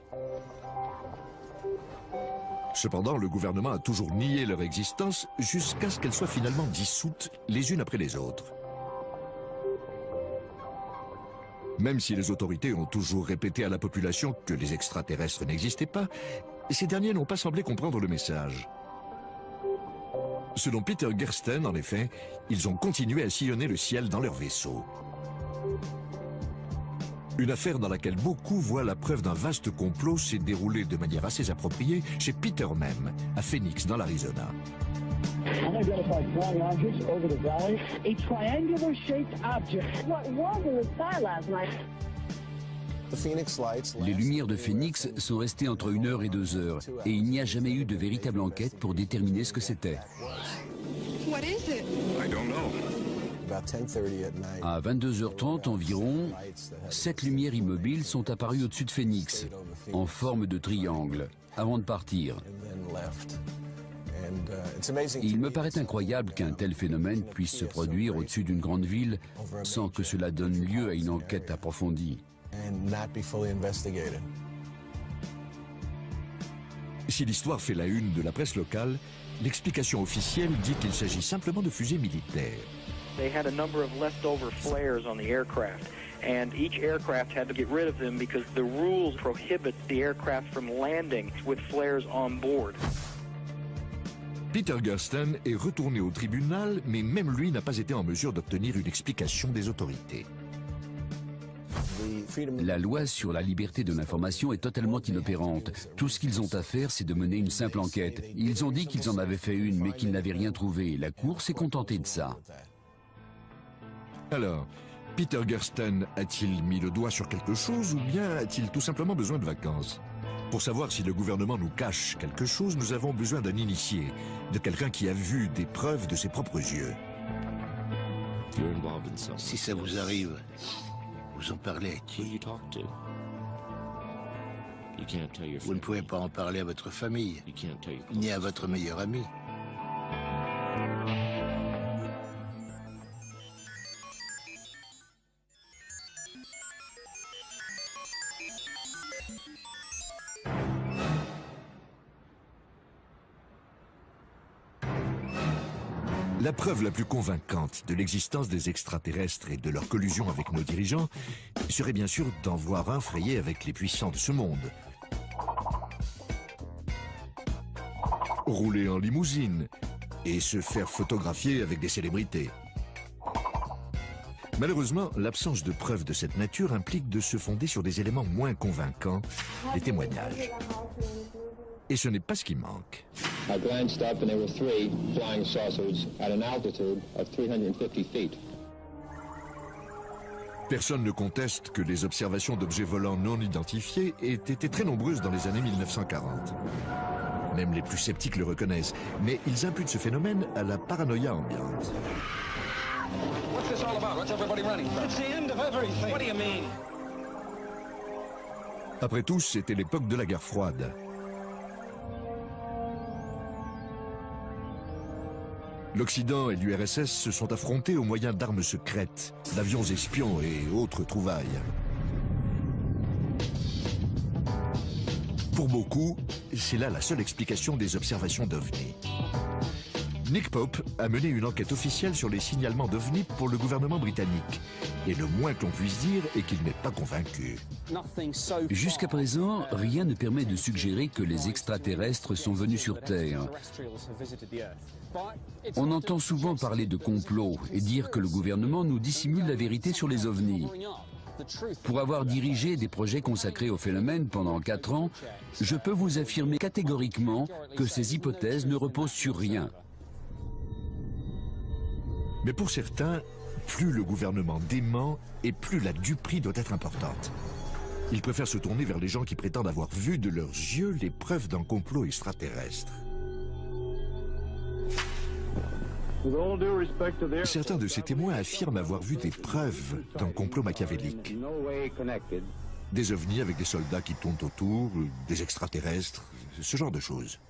Cependant, le gouvernement a toujours nié leur existence jusqu'à ce qu'elles soient finalement dissoutes les unes après les autres. Même si les autorités ont toujours répété à la population que les extraterrestres n'existaient pas, ces derniers n'ont pas semblé comprendre le message. Selon Peter Gersten, en effet, ils ont continué à sillonner le ciel dans leur vaisseau. Une affaire dans laquelle beaucoup voient la preuve d'un vaste complot s'est déroulée de manière assez appropriée chez Peter même, à Phoenix, dans l'Arizona. Unidentified flying objects over the valley. A triangular-shaped object. What was in the sky last night? Les lumières de Phoenix sont restées entre 1 heure et 2 heures, et il n'y a jamais eu de véritable enquête pour déterminer ce que c'était. À 22h30 environ, 7 lumières immobiles sont apparues au-dessus de Phoenix, en forme de triangle, avant de partir. Il me paraît incroyable qu'un tel phénomène puisse se produire au-dessus d'une grande ville sans que cela donne lieu à une enquête approfondie. Si l'histoire fait la une de la presse locale, l'explication officielle dit qu'il s'agit simplement de fusées militaires. They had a number of leftover flares on the aircraft, and each aircraft had to get rid of them because the rules prohibit the aircraft from landing with flares on board. Peter Gersten est retourné au tribunal, mais même lui n'a pas été en mesure d'obtenir une explication des autorités. La loi sur la liberté de l'information est totalement inopérante. Tout ce qu'ils ont à faire, c'est de mener une simple enquête. Ils ont dit qu'ils en avaient fait une, mais qu'ils n'avaient rien trouvé. La Cour s'est contentée de ça. Alors, Peter Gersten a-t-il mis le doigt sur quelque chose ou bien a-t-il tout simplement besoin de vacances? Pour savoir si le gouvernement nous cache quelque chose, nous avons besoin d'un initié, de quelqu'un qui a vu des preuves de ses propres yeux. Si ça vous arrive, vous en parlez à qui? Vous ne pouvez pas en parler à votre famille, ni à votre meilleur ami. La preuve la plus convaincante de l'existence des extraterrestres et de leur collusion avec nos dirigeants serait bien sûr d'en voir un frayer avec les puissants de ce monde. Rouler en limousine et se faire photographier avec des célébrités. Malheureusement, l'absence de preuves de cette nature implique de se fonder sur des éléments moins convaincants, les témoignages. Et ce n'est pas ce qui manque. I glanced up and there were 3 flying saucers at an altitude of 350 feet. Personne ne conteste que les observations d'objets volants non identifiés aient été très nombreuses dans les années 1940. Même les plus sceptiques le reconnaissent, mais ils imputent ce phénomène à la paranoïa ambiante. What's this all about? What's everybody running? It's the end of everything. What do you mean? Après tout, c'était l'époque de la guerre froide. L'Occident et l'URSS se sont affrontés au moyen d'armes secrètes, d'avions espions et autres trouvailles. Pour beaucoup, c'est là la seule explication des observations d'OVNI. Nick Pope a mené une enquête officielle sur les signalements d'OVNI pour le gouvernement britannique. Et le moins que l'on puisse dire est qu'il n'est pas convaincu. Jusqu'à présent, rien ne permet de suggérer que les extraterrestres sont venus sur Terre. On entend souvent parler de complot et dire que le gouvernement nous dissimule la vérité sur les ovnis. Pour avoir dirigé des projets consacrés au phénomène pendant 4 ans, je peux vous affirmer catégoriquement que ces hypothèses ne reposent sur rien. Mais pour certains, plus le gouvernement dément et plus la duperie doit être importante. Ils préfèrent se tourner vers les gens qui prétendent avoir vu de leurs yeux les preuves d'un complot extraterrestre. Certains de ces témoins affirment avoir vu des preuves d'un complot machiavélique. Des ovnis avec des soldats qui tournent autour, des extraterrestres, ce genre de choses.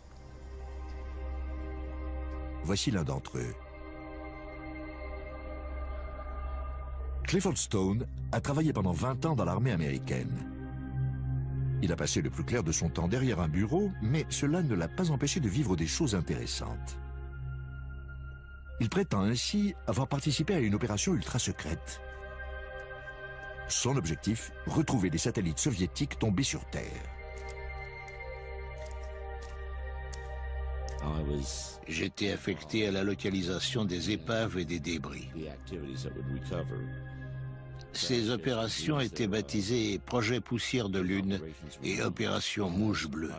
Voici l'un d'entre eux. Clifford Stone a travaillé pendant 20 ans dans l'armée américaine. Il a passé le plus clair de son temps derrière un bureau, mais cela ne l'a pas empêché de vivre des choses intéressantes. Il prétend ainsi avoir participé à une opération ultra secrète. Son objectif, retrouver des satellites soviétiques tombés sur Terre. J'étais affecté à la localisation des épaves et des débris. Ces opérations étaient baptisées Projet Poussière de Lune et Opération Mouche Bleue.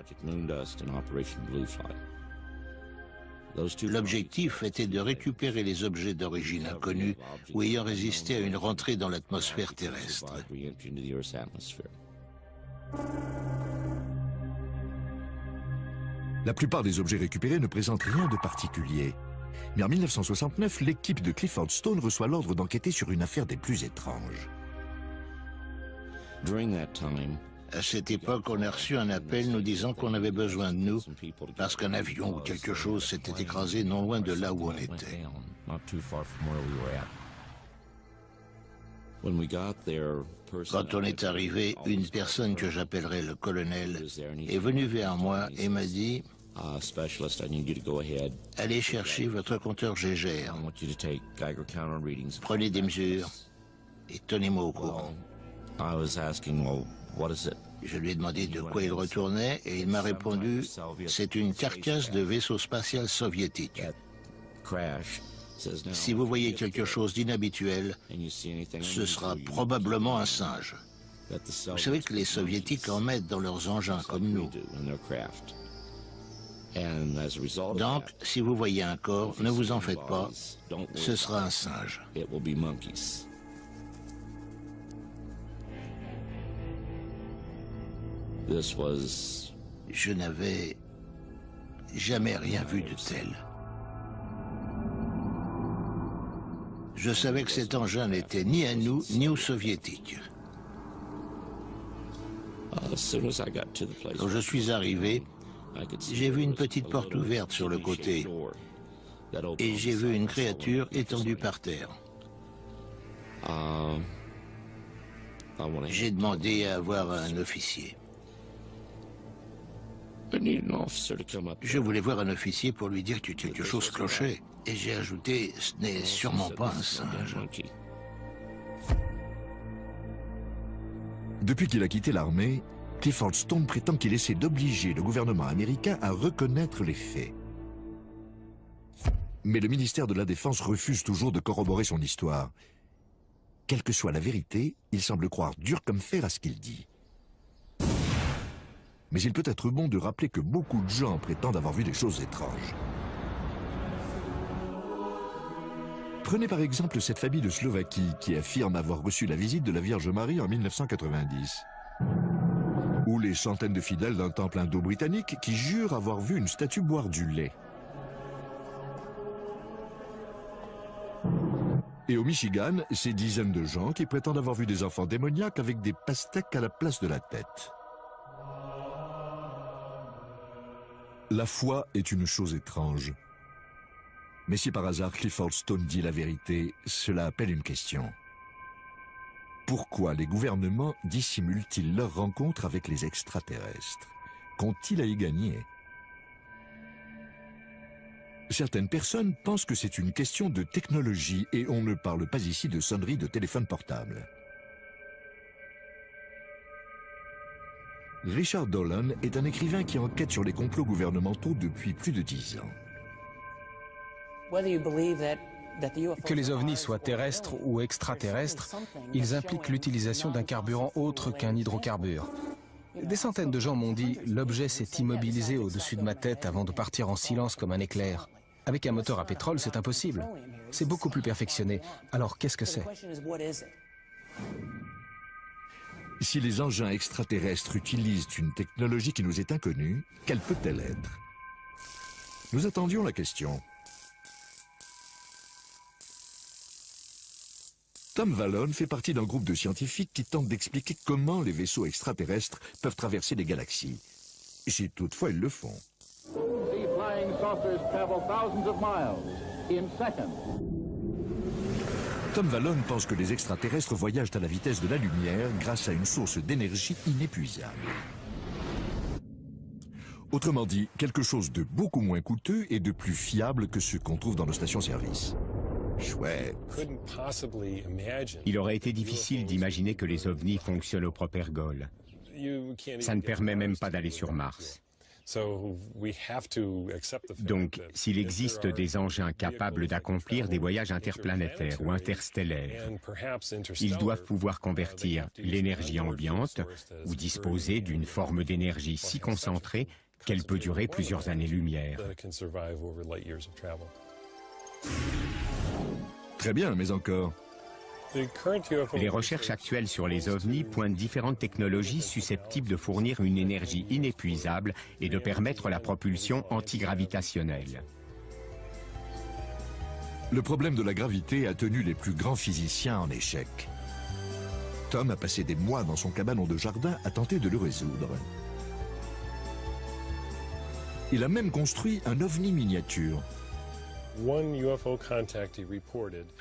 L'objectif était de récupérer les objets d'origine inconnue ou ayant résisté à une rentrée dans l'atmosphère terrestre. La plupart des objets récupérés ne présentent rien de particulier. Mais en 1969, l'équipe de Clifford Stone reçoit l'ordre d'enquêter sur une affaire des plus étranges. À cette époque, on a reçu un appel nous disant qu'on avait besoin de nous parce qu'un avion ou quelque chose s'était écrasé non loin de là où on était. Quand on est arrivé, une personne que j'appellerai le colonel est venue vers moi et m'a dit « Allez chercher votre compteur Geiger. Prenez des mesures et tenez-moi au courant. » Je lui ai demandé de quoi il retournait et il m'a répondu « C'est une carcasse de vaisseau spatial soviétique. Si vous voyez quelque chose d'inhabituel, ce sera probablement un singe. Vous savez que les soviétiques en mettent dans leurs engins comme nous. Donc, si vous voyez un corps, ne vous en faites pas, ce sera un singe. » Je n'avais jamais rien vu de tel. Je savais que cet engin n'était ni à nous, ni aux soviétiques. Quand je suis arrivé, j'ai vu une petite porte ouverte sur le côté et j'ai vu une créature étendue par terre. J'ai demandé à voir un officier. Je voulais voir un officier pour lui dire que quelque chose clochait. Et j'ai ajouté, ce n'est sûrement pas un singe. Depuis qu'il a quitté l'armée, Clifford Stone prétend qu'il essaie d'obliger le gouvernement américain à reconnaître les faits. Mais le ministère de la Défense refuse toujours de corroborer son histoire. Quelle que soit la vérité, il semble croire dur comme fer à ce qu'il dit. Mais il peut être bon de rappeler que beaucoup de gens prétendent avoir vu des choses étranges. Prenez par exemple cette famille de Slovaquie qui affirme avoir reçu la visite de la Vierge Marie en 1990. Ou les centaines de fidèles d'un temple indo-britannique qui jurent avoir vu une statue boire du lait. Et au Michigan, ces dizaines de gens qui prétendent avoir vu des enfants démoniaques avec des pastèques à la place de la tête. La foi est une chose étrange. Mais si par hasard Clifford Stone dit la vérité, cela appelle une question. Pourquoi les gouvernements dissimulent-ils leur rencontre avec les extraterrestres? Qu'ont-ils à y gagner? Certaines personnes pensent que c'est une question de technologie et on ne parle pas ici de sonnerie de téléphone portable. Richard Dolan est un écrivain qui enquête sur les complots gouvernementaux depuis plus de 10 ans. Que les ovnis soient terrestres ou extraterrestres, ils impliquent l'utilisation d'un carburant autre qu'un hydrocarbure. Des centaines de gens m'ont dit « l'objet s'est immobilisé au-dessus de ma tête avant de partir en silence comme un éclair ». Avec un moteur à pétrole, c'est impossible. C'est beaucoup plus perfectionné. Alors qu'est-ce que c'est? Si les engins extraterrestres utilisent une technologie qui nous est inconnue, quelle peut-elle être? Nous attendions la question. Tom Vallone fait partie d'un groupe de scientifiques qui tentent d'expliquer comment les vaisseaux extraterrestres peuvent traverser les galaxies. Si toutefois ils le font. Tom Vallone pense que les extraterrestres voyagent à la vitesse de la lumière grâce à une source d'énergie inépuisable. Autrement dit, quelque chose de beaucoup moins coûteux et de plus fiable que ce qu'on trouve dans nos stations-service. Chouette. Il aurait été difficile d'imaginer que les ovnis fonctionnent au propergol. Ça ne permet même pas d'aller sur Mars. Donc, s'il existe des engins capables d'accomplir des voyages interplanétaires ou interstellaires, ils doivent pouvoir convertir l'énergie ambiante ou disposer d'une forme d'énergie si concentrée qu'elle peut durer plusieurs années-lumière. Très bien, mais encore. Les recherches actuelles sur les ovnis pointent différentes technologies susceptibles de fournir une énergie inépuisable et de permettre la propulsion antigravitationnelle. Le problème de la gravité a tenu les plus grands physiciens en échec. Tom a passé des mois dans son cabanon de jardin à tenter de le résoudre. Il a même construit un ovni miniature.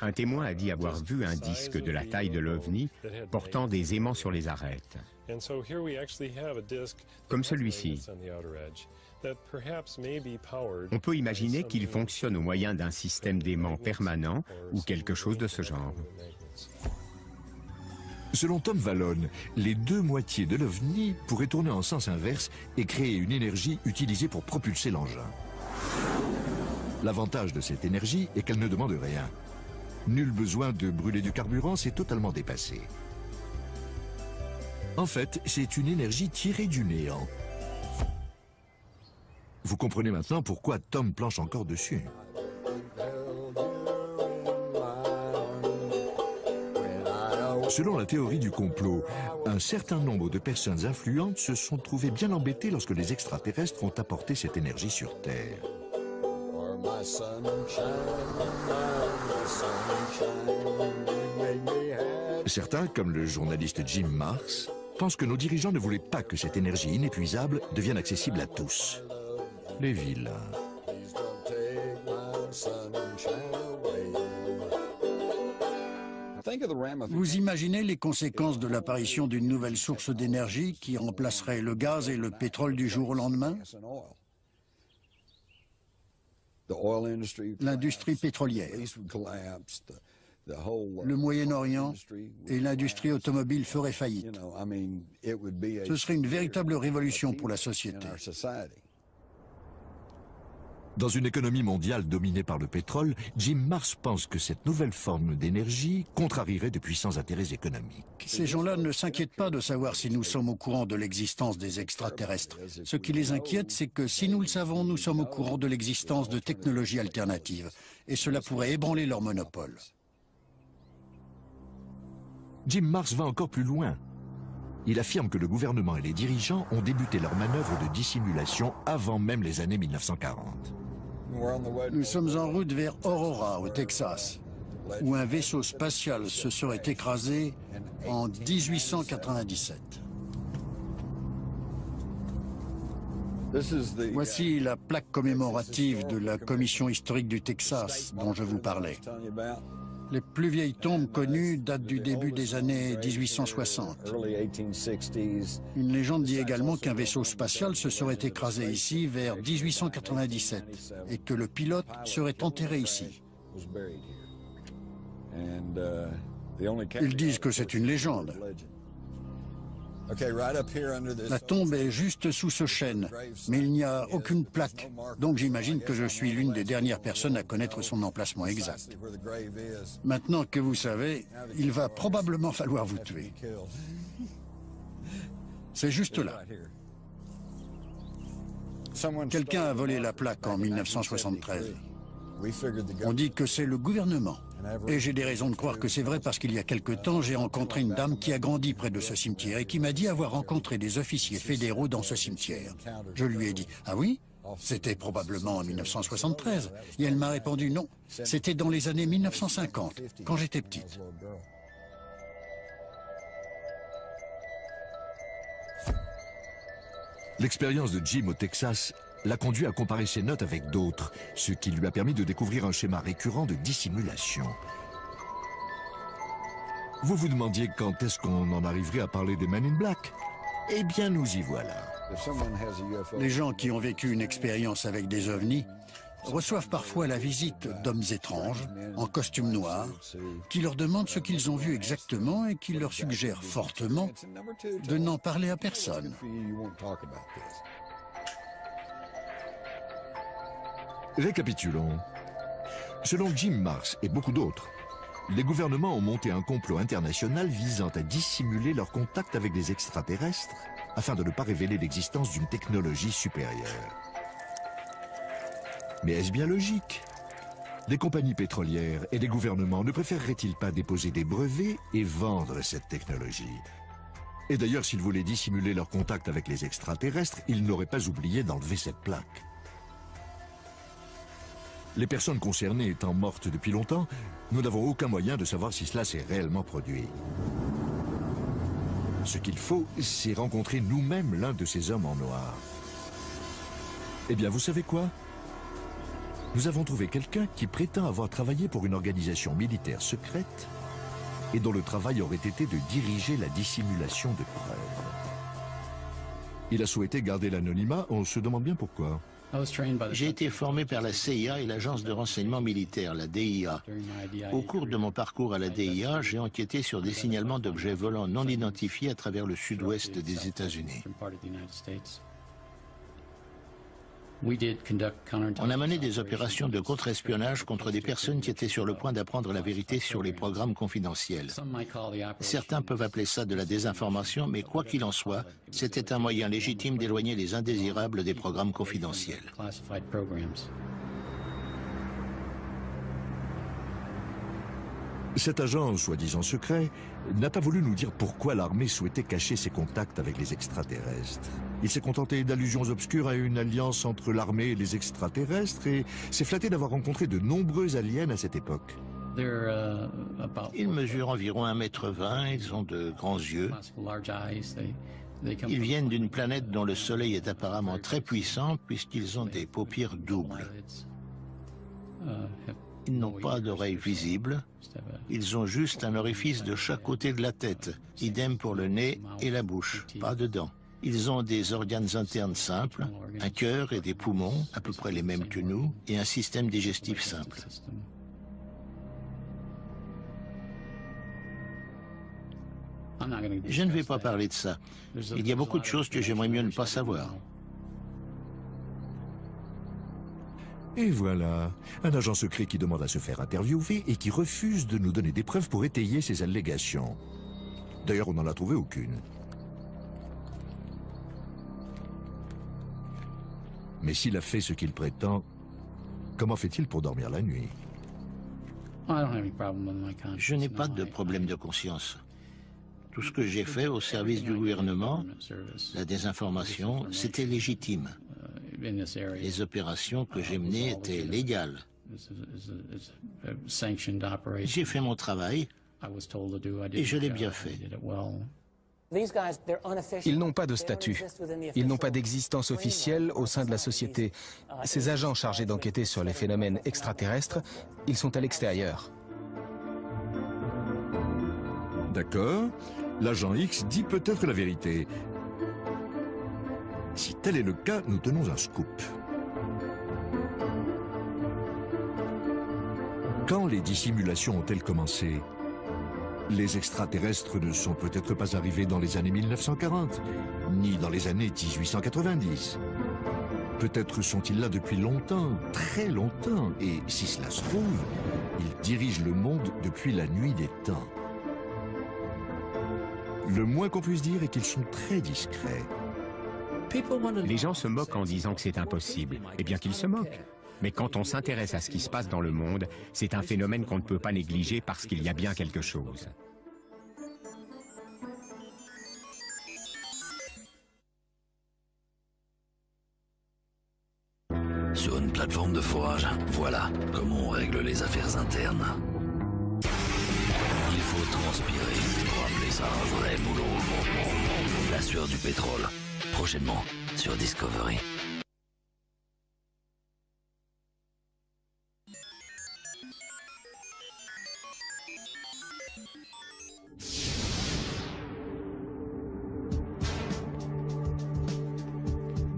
Un témoin a dit avoir vu un disque de la taille de l'OVNI portant des aimants sur les arêtes, comme celui-ci. On peut imaginer qu'il fonctionne au moyen d'un système d'aimants permanent ou quelque chose de ce genre. Selon Tom Vallone, les deux moitiés de l'OVNI pourraient tourner en sens inverse et créer une énergie utilisée pour propulser l'engin. L'avantage de cette énergie est qu'elle ne demande rien. Nul besoin de brûler du carburant, c'est totalement dépassé. En fait, c'est une énergie tirée du néant. Vous comprenez maintenant pourquoi Tom planche encore dessus. Selon la théorie du complot, un certain nombre de personnes influentes se sont trouvées bien embêtées lorsque les extraterrestres ont apporté cette énergie sur Terre. Certains, comme le journaliste Jim Marrs, pensent que nos dirigeants ne voulaient pas que cette énergie inépuisable devienne accessible à tous. Les vilains. Vous imaginez les conséquences de l'apparition d'une nouvelle source d'énergie qui remplacerait le gaz et le pétrole du jour au lendemain? L'industrie pétrolière, le Moyen-Orient et l'industrie automobile feraient faillite. Ce serait une véritable révolution pour la société. Dans une économie mondiale dominée par le pétrole, Jim Marrs pense que cette nouvelle forme d'énergie contrarierait de puissants intérêts économiques. Ces gens-là ne s'inquiètent pas de savoir si nous sommes au courant de l'existence des extraterrestres. Ce qui les inquiète, c'est que si nous le savons, nous sommes au courant de l'existence de technologies alternatives. Et cela pourrait ébranler leur monopole. Jim Marrs va encore plus loin. Il affirme que le gouvernement et les dirigeants ont débuté leur manœuvre de dissimulation avant même les années 1940. Nous sommes en route vers Aurora, au Texas, où un vaisseau spatial se serait écrasé en 1897. Voici la plaque commémorative de la Commission historique du Texas dont je vous parlais. Les plus vieilles tombes connues datent du début des années 1860. Une légende dit également qu'un vaisseau spatial se serait écrasé ici vers 1897 et que le pilote serait enterré ici. Ils disent que c'est une légende. La tombe est juste sous ce chêne, mais il n'y a aucune plaque. Donc j'imagine que je suis l'une des dernières personnes à connaître son emplacement exact. Maintenant que vous savez, il va probablement falloir vous tuer. C'est juste là. Quelqu'un a volé la plaque en 1973. On dit que c'est le gouvernement. Et j'ai des raisons de croire que c'est vrai parce qu'il y a quelque temps, j'ai rencontré une dame qui a grandi près de ce cimetière et qui m'a dit avoir rencontré des officiers fédéraux dans ce cimetière. Je lui ai dit « Ah oui ? C'était probablement en 1973. » Et elle m'a répondu « Non, c'était dans les années 1950, quand j'étais petite. » L'expérience de Jim au Texas l'a conduit à comparer ses notes avec d'autres, ce qui lui a permis de découvrir un schéma récurrent de dissimulation. Vous vous demandiez quand est-ce qu'on en arriverait à parler des Men in Black? Eh bien, nous y voilà. Les gens qui ont vécu une expérience avec des ovnis reçoivent parfois la visite d'hommes étranges, en costume noir, qui leur demandent ce qu'ils ont vu exactement et qui leur suggèrent fortement de n'en parler à personne. Récapitulons. Selon Jim Marrs et beaucoup d'autres, les gouvernements ont monté un complot international visant à dissimuler leur contact avec des extraterrestres afin de ne pas révéler l'existence d'une technologie supérieure. Mais est-ce bien logique? Les compagnies pétrolières et les gouvernements ne préféreraient-ils pas déposer des brevets et vendre cette technologie? Et d'ailleurs, s'ils voulaient dissimuler leur contact avec les extraterrestres, ils n'auraient pas oublié d'enlever cette plaque. Les personnes concernées étant mortes depuis longtemps, nous n'avons aucun moyen de savoir si cela s'est réellement produit. Ce qu'il faut, c'est rencontrer nous-mêmes l'un de ces hommes en noir. Eh bien, vous savez quoi? Nous avons trouvé quelqu'un qui prétend avoir travaillé pour une organisation militaire secrète et dont le travail aurait été de diriger la dissimulation de preuves. Il a souhaité garder l'anonymat, on se demande bien pourquoi. J'ai été formé par la CIA et l'agence de renseignement militaire, la DIA. Au cours de mon parcours à la DIA, j'ai enquêté sur des signalements d'objets volants non identifiés à travers le sud-ouest des États-Unis. On a mené des opérations de contre-espionnage contre des personnes qui étaient sur le point d'apprendre la vérité sur les programmes confidentiels. Certains peuvent appeler ça de la désinformation, mais quoi qu'il en soit, c'était un moyen légitime d'éloigner les indésirables des programmes confidentiels. Cet agent, soi-disant secret, n'a pas voulu nous dire pourquoi l'armée souhaitait cacher ses contacts avec les extraterrestres. Il s'est contenté d'allusions obscures à une alliance entre l'armée et les extraterrestres et s'est flatté d'avoir rencontré de nombreux aliens à cette époque. Ils mesurent environ 1,20 m, ils ont de grands yeux. Ils viennent d'une planète dont le soleil est apparemment très puissant puisqu'ils ont des paupières doubles. Ils n'ont pas d'oreilles visibles, ils ont juste un orifice de chaque côté de la tête, idem pour le nez et la bouche, pas de dents. Ils ont des organes internes simples, un cœur et des poumons, à peu près les mêmes que nous, et un système digestif simple. Je ne vais pas parler de ça. Il y a beaucoup de choses que j'aimerais mieux ne pas savoir. Et voilà, un agent secret qui demande à se faire interviewer et qui refuse de nous donner des preuves pour étayer ses allégations. D'ailleurs, on n'en a trouvé aucune. Mais s'il a fait ce qu'il prétend, comment fait-il pour dormir la nuit? Je n'ai pas de problème de conscience. Tout ce que j'ai fait au service du gouvernement, la désinformation, c'était légitime. Les opérations que j'ai menées étaient légales. J'ai fait mon travail et je l'ai bien fait. Ils n'ont pas de statut. Ils n'ont pas d'existence officielle au sein de la société. Ces agents chargés d'enquêter sur les phénomènes extraterrestres, ils sont à l'extérieur. D'accord, l'agent X dit peut-être la vérité. Si tel est le cas, nous tenons un scoop. Quand les dissimulations ont-elles commencé? Les extraterrestres ne sont peut-être pas arrivés dans les années 1940, ni dans les années 1890. Peut-être sont-ils là depuis longtemps, très longtemps, et si cela se trouve, ils dirigent le monde depuis la nuit des temps. Le moins qu'on puisse dire est qu'ils sont très discrets. Les gens se moquent en disant que c'est impossible, et bien qu'ils se moquent. Mais quand on s'intéresse à ce qui se passe dans le monde, c'est un phénomène qu'on ne peut pas négliger parce qu'il y a bien quelque chose. Sur une plateforme de forage, voilà comment on règle les affaires internes. Il faut transpirer pour appeler ça un vrai boulot. La sueur du pétrole, prochainement sur Discovery.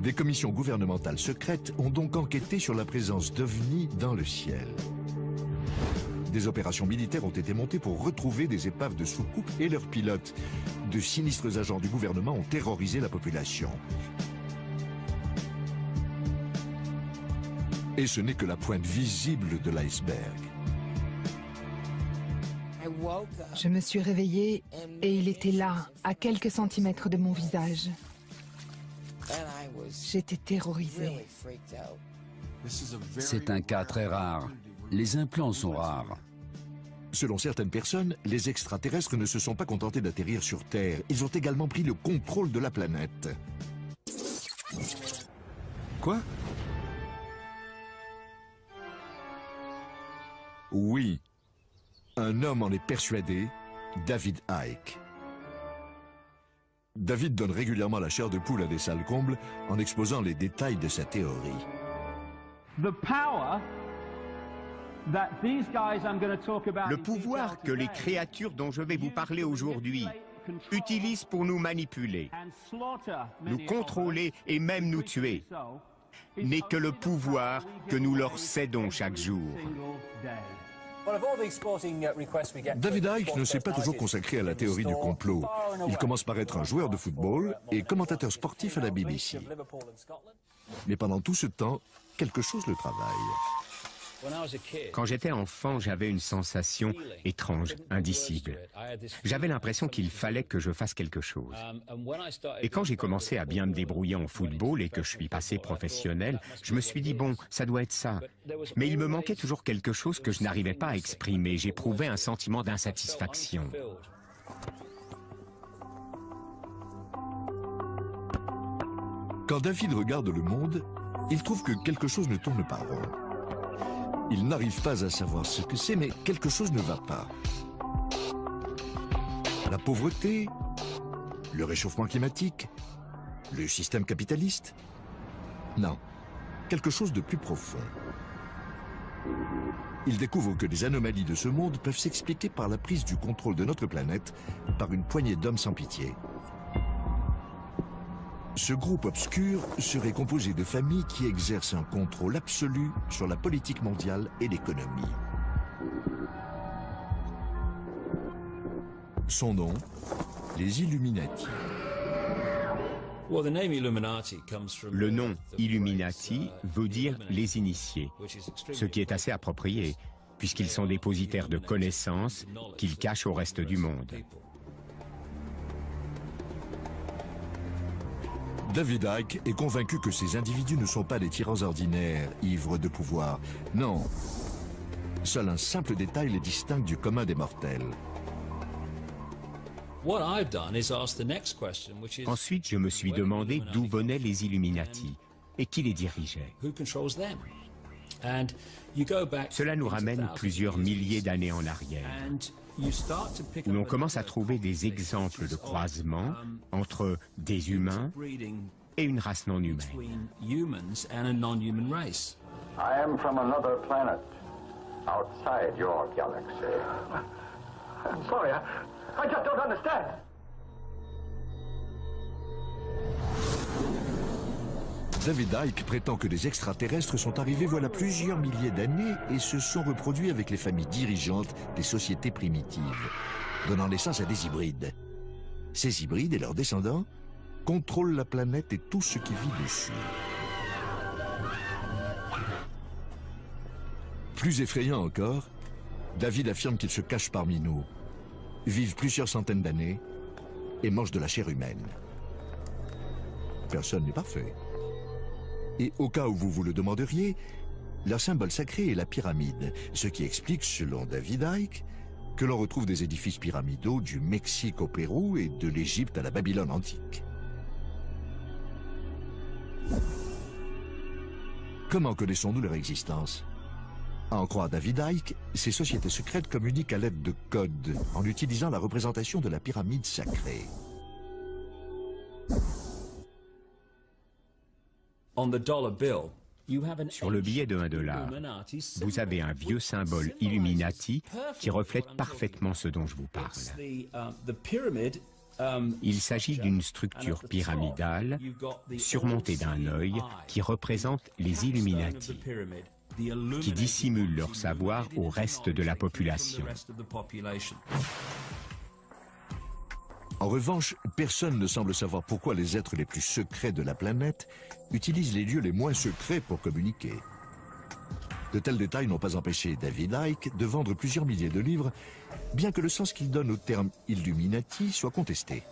Des commissions gouvernementales secrètes ont donc enquêté sur la présence d'OVNI dans le ciel. Des opérations militaires ont été montées pour retrouver des épaves de soucoupes et leurs pilotes. De sinistres agents du gouvernement ont terrorisé la population. Et ce n'est que la pointe visible de l'iceberg. Je me suis réveillée et il était là, à quelques centimètres de mon visage. J'étais terrorisée. C'est un cas très rare. Les implants sont rares. Selon certaines personnes, les extraterrestres ne se sont pas contentés d'atterrir sur Terre. Ils ont également pris le contrôle de la planète. Quoi? Oui. Un homme en est persuadé, David Icke. David donne régulièrement la chair de poule à des salles combles en exposant les détails de sa théorie. Le pouvoir que les créatures dont je vais vous parler aujourd'hui utilisent pour nous manipuler, nous contrôler et même nous tuer, n'est que le pouvoir que nous leur cédons chaque jour. David Icke ne s'est pas toujours consacré à la théorie du complot. Il commence par être un joueur de football et commentateur sportif à la BBC. Mais pendant tout ce temps, quelque chose le travaille. Quand j'étais enfant, j'avais une sensation étrange, indicible. J'avais l'impression qu'il fallait que je fasse quelque chose. Et quand j'ai commencé à bien me débrouiller en football et que je suis passé professionnel, je me suis dit, bon, ça doit être ça. Mais il me manquait toujours quelque chose que je n'arrivais pas à exprimer. J'éprouvais un sentiment d'insatisfaction. Quand David regarde le monde, il trouve que quelque chose ne tourne pas rond. Il n'arrive pas à savoir ce que c'est, mais quelque chose ne va pas. La pauvreté, le réchauffement climatique, le système capitaliste? Non, quelque chose de plus profond. Il découvre que les anomalies de ce monde peuvent s'expliquer par la prise du contrôle de notre planète par une poignée d'hommes sans pitié. Ce groupe obscur serait composé de familles qui exercent un contrôle absolu sur la politique mondiale et l'économie. Son nom, les Illuminati. Le nom Illuminati veut dire les initiés, ce qui est assez approprié, puisqu'ils sont dépositaires de connaissances qu'ils cachent au reste du monde. David Icke est convaincu que ces individus ne sont pas des tyrans ordinaires, ivres de pouvoir. Non. Seul un simple détail les distingue du commun des mortels. Ensuite, je me suis demandé d'où venaient les Illuminati et qui les dirigeait. Cela nous ramène plusieurs milliers d'années en arrière, où l'on commence à trouver des exemples de croisements entre des humains et une race non humaine. I am from another planet, outside your galaxy. I'm sorry, I just don't understand. David Icke prétend que des extraterrestres sont arrivés voilà plusieurs milliers d'années et se sont reproduits avec les familles dirigeantes des sociétés primitives, donnant naissance à des hybrides. Ces hybrides et leurs descendants contrôlent la planète et tout ce qui vit dessus. Plus effrayant encore, David affirme qu'ils se cachent parmi nous, vivent plusieurs centaines d'années et mangent de la chair humaine. Personne n'est parfait. Et au cas où vous vous le demanderiez, leur symbole sacré est la pyramide, ce qui explique, selon David Icke, que l'on retrouve des édifices pyramidaux du Mexique au Pérou et de l'Égypte à la Babylone antique. Comment connaissons-nous leur existence? À en croire David Icke, ces sociétés secrètes communiquent à l'aide de codes, en utilisant la représentation de la pyramide sacrée. Sur le billet de $1, vous avez un vieux symbole Illuminati qui reflète parfaitement ce dont je vous parle. Il s'agit d'une structure pyramidale surmontée d'un œil qui représente les Illuminati, qui dissimulent leur savoir au reste de la population. En revanche, personne ne semble savoir pourquoi les êtres les plus secrets de la planète utilisent les lieux les moins secrets pour communiquer. De tels détails n'ont pas empêché David Icke de vendre plusieurs milliers de livres, bien que le sens qu'il donne au terme Illuminati soit contesté.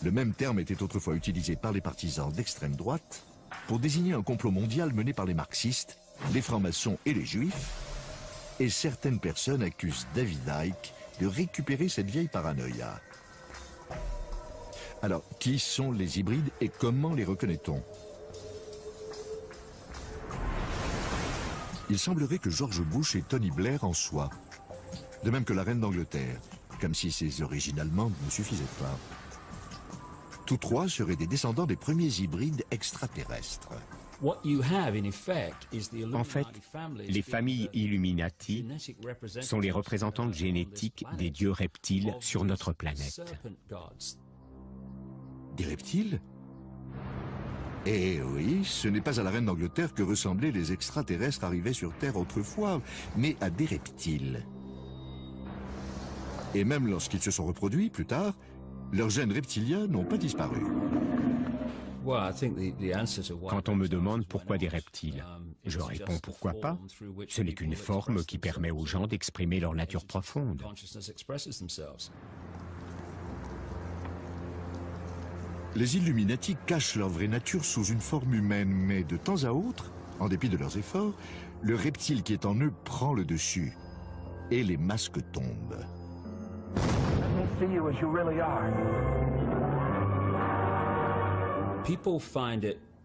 Le même terme était autrefois utilisé par les partisans d'extrême droite pour désigner un complot mondial mené par les marxistes, les francs-maçons et les juifs, et certaines personnes accusent David Icke de récupérer cette vieille paranoïa. Alors, qui sont les hybrides et comment les reconnaît-on? Il semblerait que George Bush et Tony Blair en soient, de même que la reine d'Angleterre, comme si ces origines allemandes ne suffisaient pas. Tous trois seraient des descendants des premiers hybrides extraterrestres. En fait, les familles Illuminati sont les représentantes génétiques des dieux reptiles sur notre planète. Des reptiles? Eh oui, ce n'est pas à la reine d'Angleterre que ressemblaient les extraterrestres arrivés sur Terre autrefois, mais à des reptiles. Et même lorsqu'ils se sont reproduits plus tard, leurs gènes reptiliens n'ont pas disparu. Quand on me demande pourquoi des reptiles, je réponds pourquoi pas. Ce n'est qu'une forme qui permet aux gens d'exprimer leur nature profonde. Les Illuminati cachent leur vraie nature sous une forme humaine, mais de temps à autre, en dépit de leurs efforts, le reptile qui est en eux prend le dessus et les masques tombent.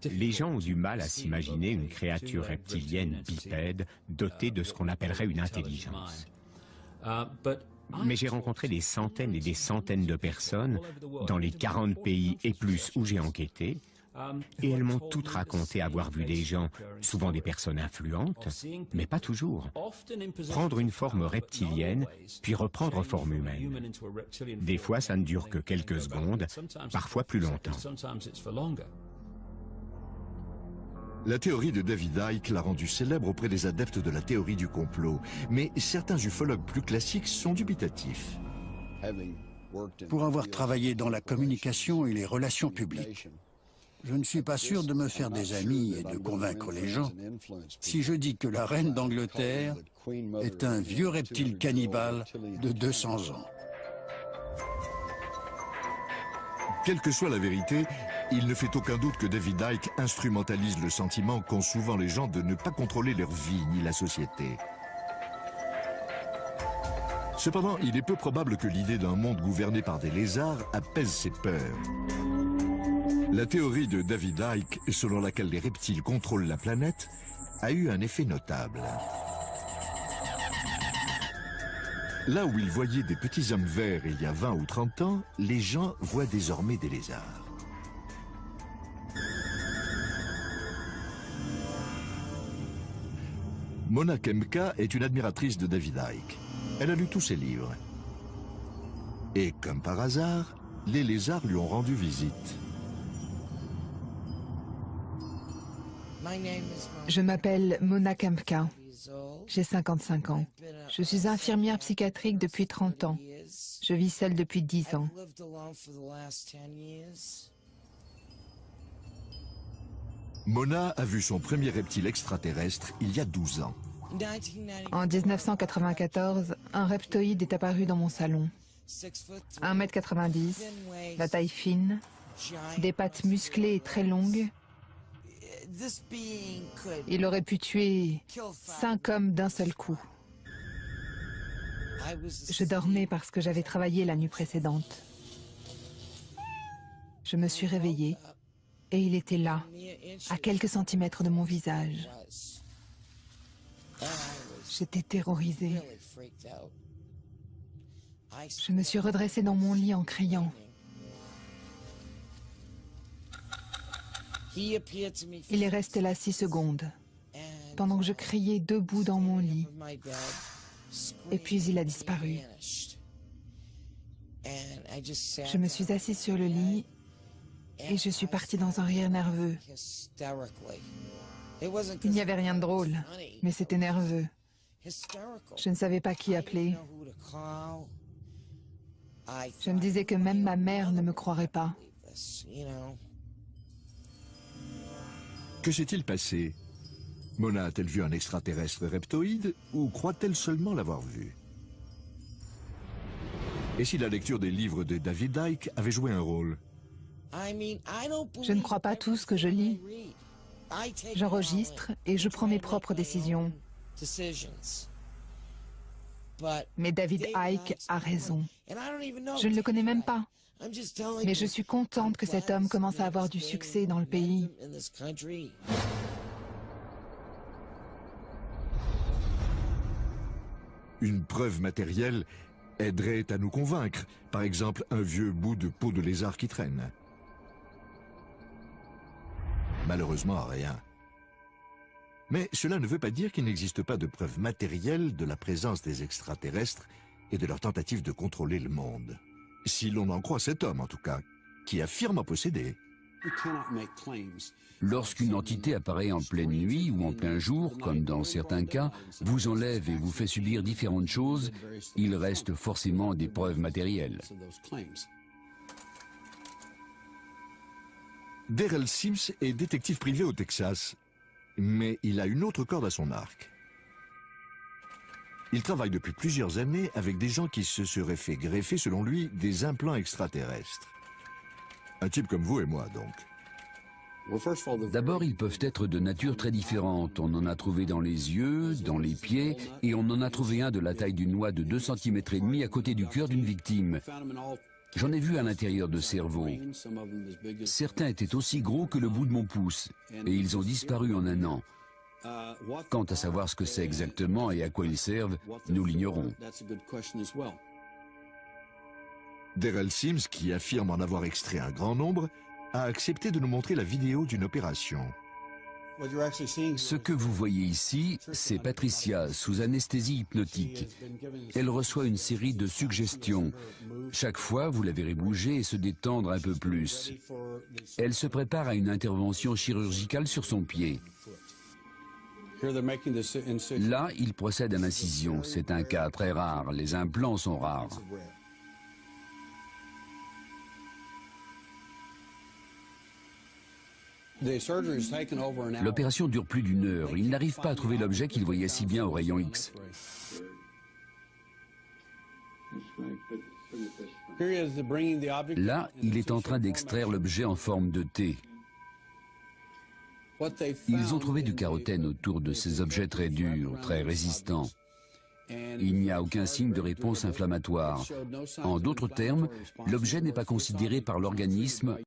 Les gens ont du mal à s'imaginer une créature reptilienne bipède dotée de ce qu'on appellerait une intelligence. Mais j'ai rencontré des centaines et des centaines de personnes dans les 40 pays et plus où j'ai enquêté, et elles m'ont toutes raconté avoir vu des gens, souvent des personnes influentes, mais pas toujours, prendre une forme reptilienne, puis reprendre forme humaine. Des fois, ça ne dure que quelques secondes, parfois plus longtemps. La théorie de David Icke l'a rendu célèbre auprès des adeptes de la théorie du complot, mais certains ufologues plus classiques sont dubitatifs. Pour avoir travaillé dans la communication et les relations publiques, je ne suis pas sûr de me faire des amis et de convaincre les gens si je dis que la reine d'Angleterre est un vieux reptile cannibale de 200 ans. Quelle que soit la vérité, il ne fait aucun doute que David Icke instrumentalise le sentiment qu'ont souvent les gens de ne pas contrôler leur vie ni la société. Cependant, il est peu probable que l'idée d'un monde gouverné par des lézards apaise ses peurs. La théorie de David Icke, selon laquelle les reptiles contrôlent la planète, a eu un effet notable. Là où ils voyaient des petits hommes verts il y a 20 ou 30 ans, les gens voient désormais des lézards. Mona Kempka est une admiratrice de David Icke. Elle a lu tous ses livres. Et comme par hasard, les lézards lui ont rendu visite. Je m'appelle Mona Kempka. J'ai 55 ans. Je suis infirmière psychiatrique depuis 30 ans. Je vis seule depuis 10 ans. Mona a vu son premier reptile extraterrestre il y a 12 ans. En 1994, un reptoïde est apparu dans mon salon. 1,90 m, la taille fine, des pattes musclées et très longues. Il aurait pu tuer 5 hommes d'un seul coup. Je dormais parce que j'avais travaillé la nuit précédente. Je me suis réveillée et il était là, à quelques centimètres de mon visage. J'étais terrorisée. Je me suis redressée dans mon lit en criant. Il est resté là 6 secondes, pendant que je criais debout dans mon lit. Et puis il a disparu. Je me suis assise sur le lit et je suis partie dans un rire nerveux. Il n'y avait rien de drôle, mais c'était nerveux. Je ne savais pas qui appeler. Je me disais que même ma mère ne me croirait pas. Que s'est-il passé? Mona a-t-elle vu un extraterrestre reptoïde ou croit-elle seulement l'avoir vu? Et si la lecture des livres de David Icke avait joué un rôle? Je ne crois pas tout ce que je lis. J'enregistre et je prends mes propres décisions. Mais David Icke a raison. Je ne le connais même pas. Mais je suis contente que cet homme commence à avoir du succès dans le pays. Une preuve matérielle aiderait à nous convaincre. Par exemple, un vieux bout de peau de lézard qui traîne. Malheureusement, rien. Mais cela ne veut pas dire qu'il n'existe pas de preuves matérielles de la présence des extraterrestres et de leur tentative de contrôler le monde. Si l'on en croit cet homme, en tout cas, qui affirme en posséder. Lorsqu'une entité apparaît en pleine nuit ou en plein jour, comme dans certains cas, vous enlève et vous fait subir différentes choses, il reste forcément des preuves matérielles. Daryl Sims est détective privé au Texas, mais il a une autre corde à son arc. Il travaille depuis plusieurs années avec des gens qui se seraient fait greffer, selon lui, des implants extraterrestres. Un type comme vous et moi, donc. D'abord, ils peuvent être de nature très différente. On en a trouvé dans les yeux, dans les pieds, et on en a trouvé un de la taille d'une noix de 2,5 cm à côté du cœur d'une victime. J'en ai vu à l'intérieur de cerveaux. Certains étaient aussi gros que le bout de mon pouce, et ils ont disparu en un an. Quant à savoir ce que c'est exactement et à quoi ils servent, nous l'ignorons. Daryl Sims, qui affirme en avoir extrait un grand nombre, a accepté de nous montrer la vidéo d'une opération. Ce que vous voyez ici, c'est Patricia sous anesthésie hypnotique. Elle reçoit une série de suggestions. Chaque fois, vous la verrez bouger et se détendre un peu plus. Elle se prépare à une intervention chirurgicale sur son pied. Là, il procède à l'incision. C'est un cas très rare. Les implants sont rares. L'opération dure plus d'1 heure. Il n'arrive pas à trouver l'objet qu'il voyait si bien au rayon X. Là, il est en train d'extraire l'objet en forme de T. Ils ont trouvé du carotène autour de ces objets très durs, très résistants. Il n'y a aucun signe de réponse inflammatoire. En d'autres termes, l'objet n'est pas considéré par l'organisme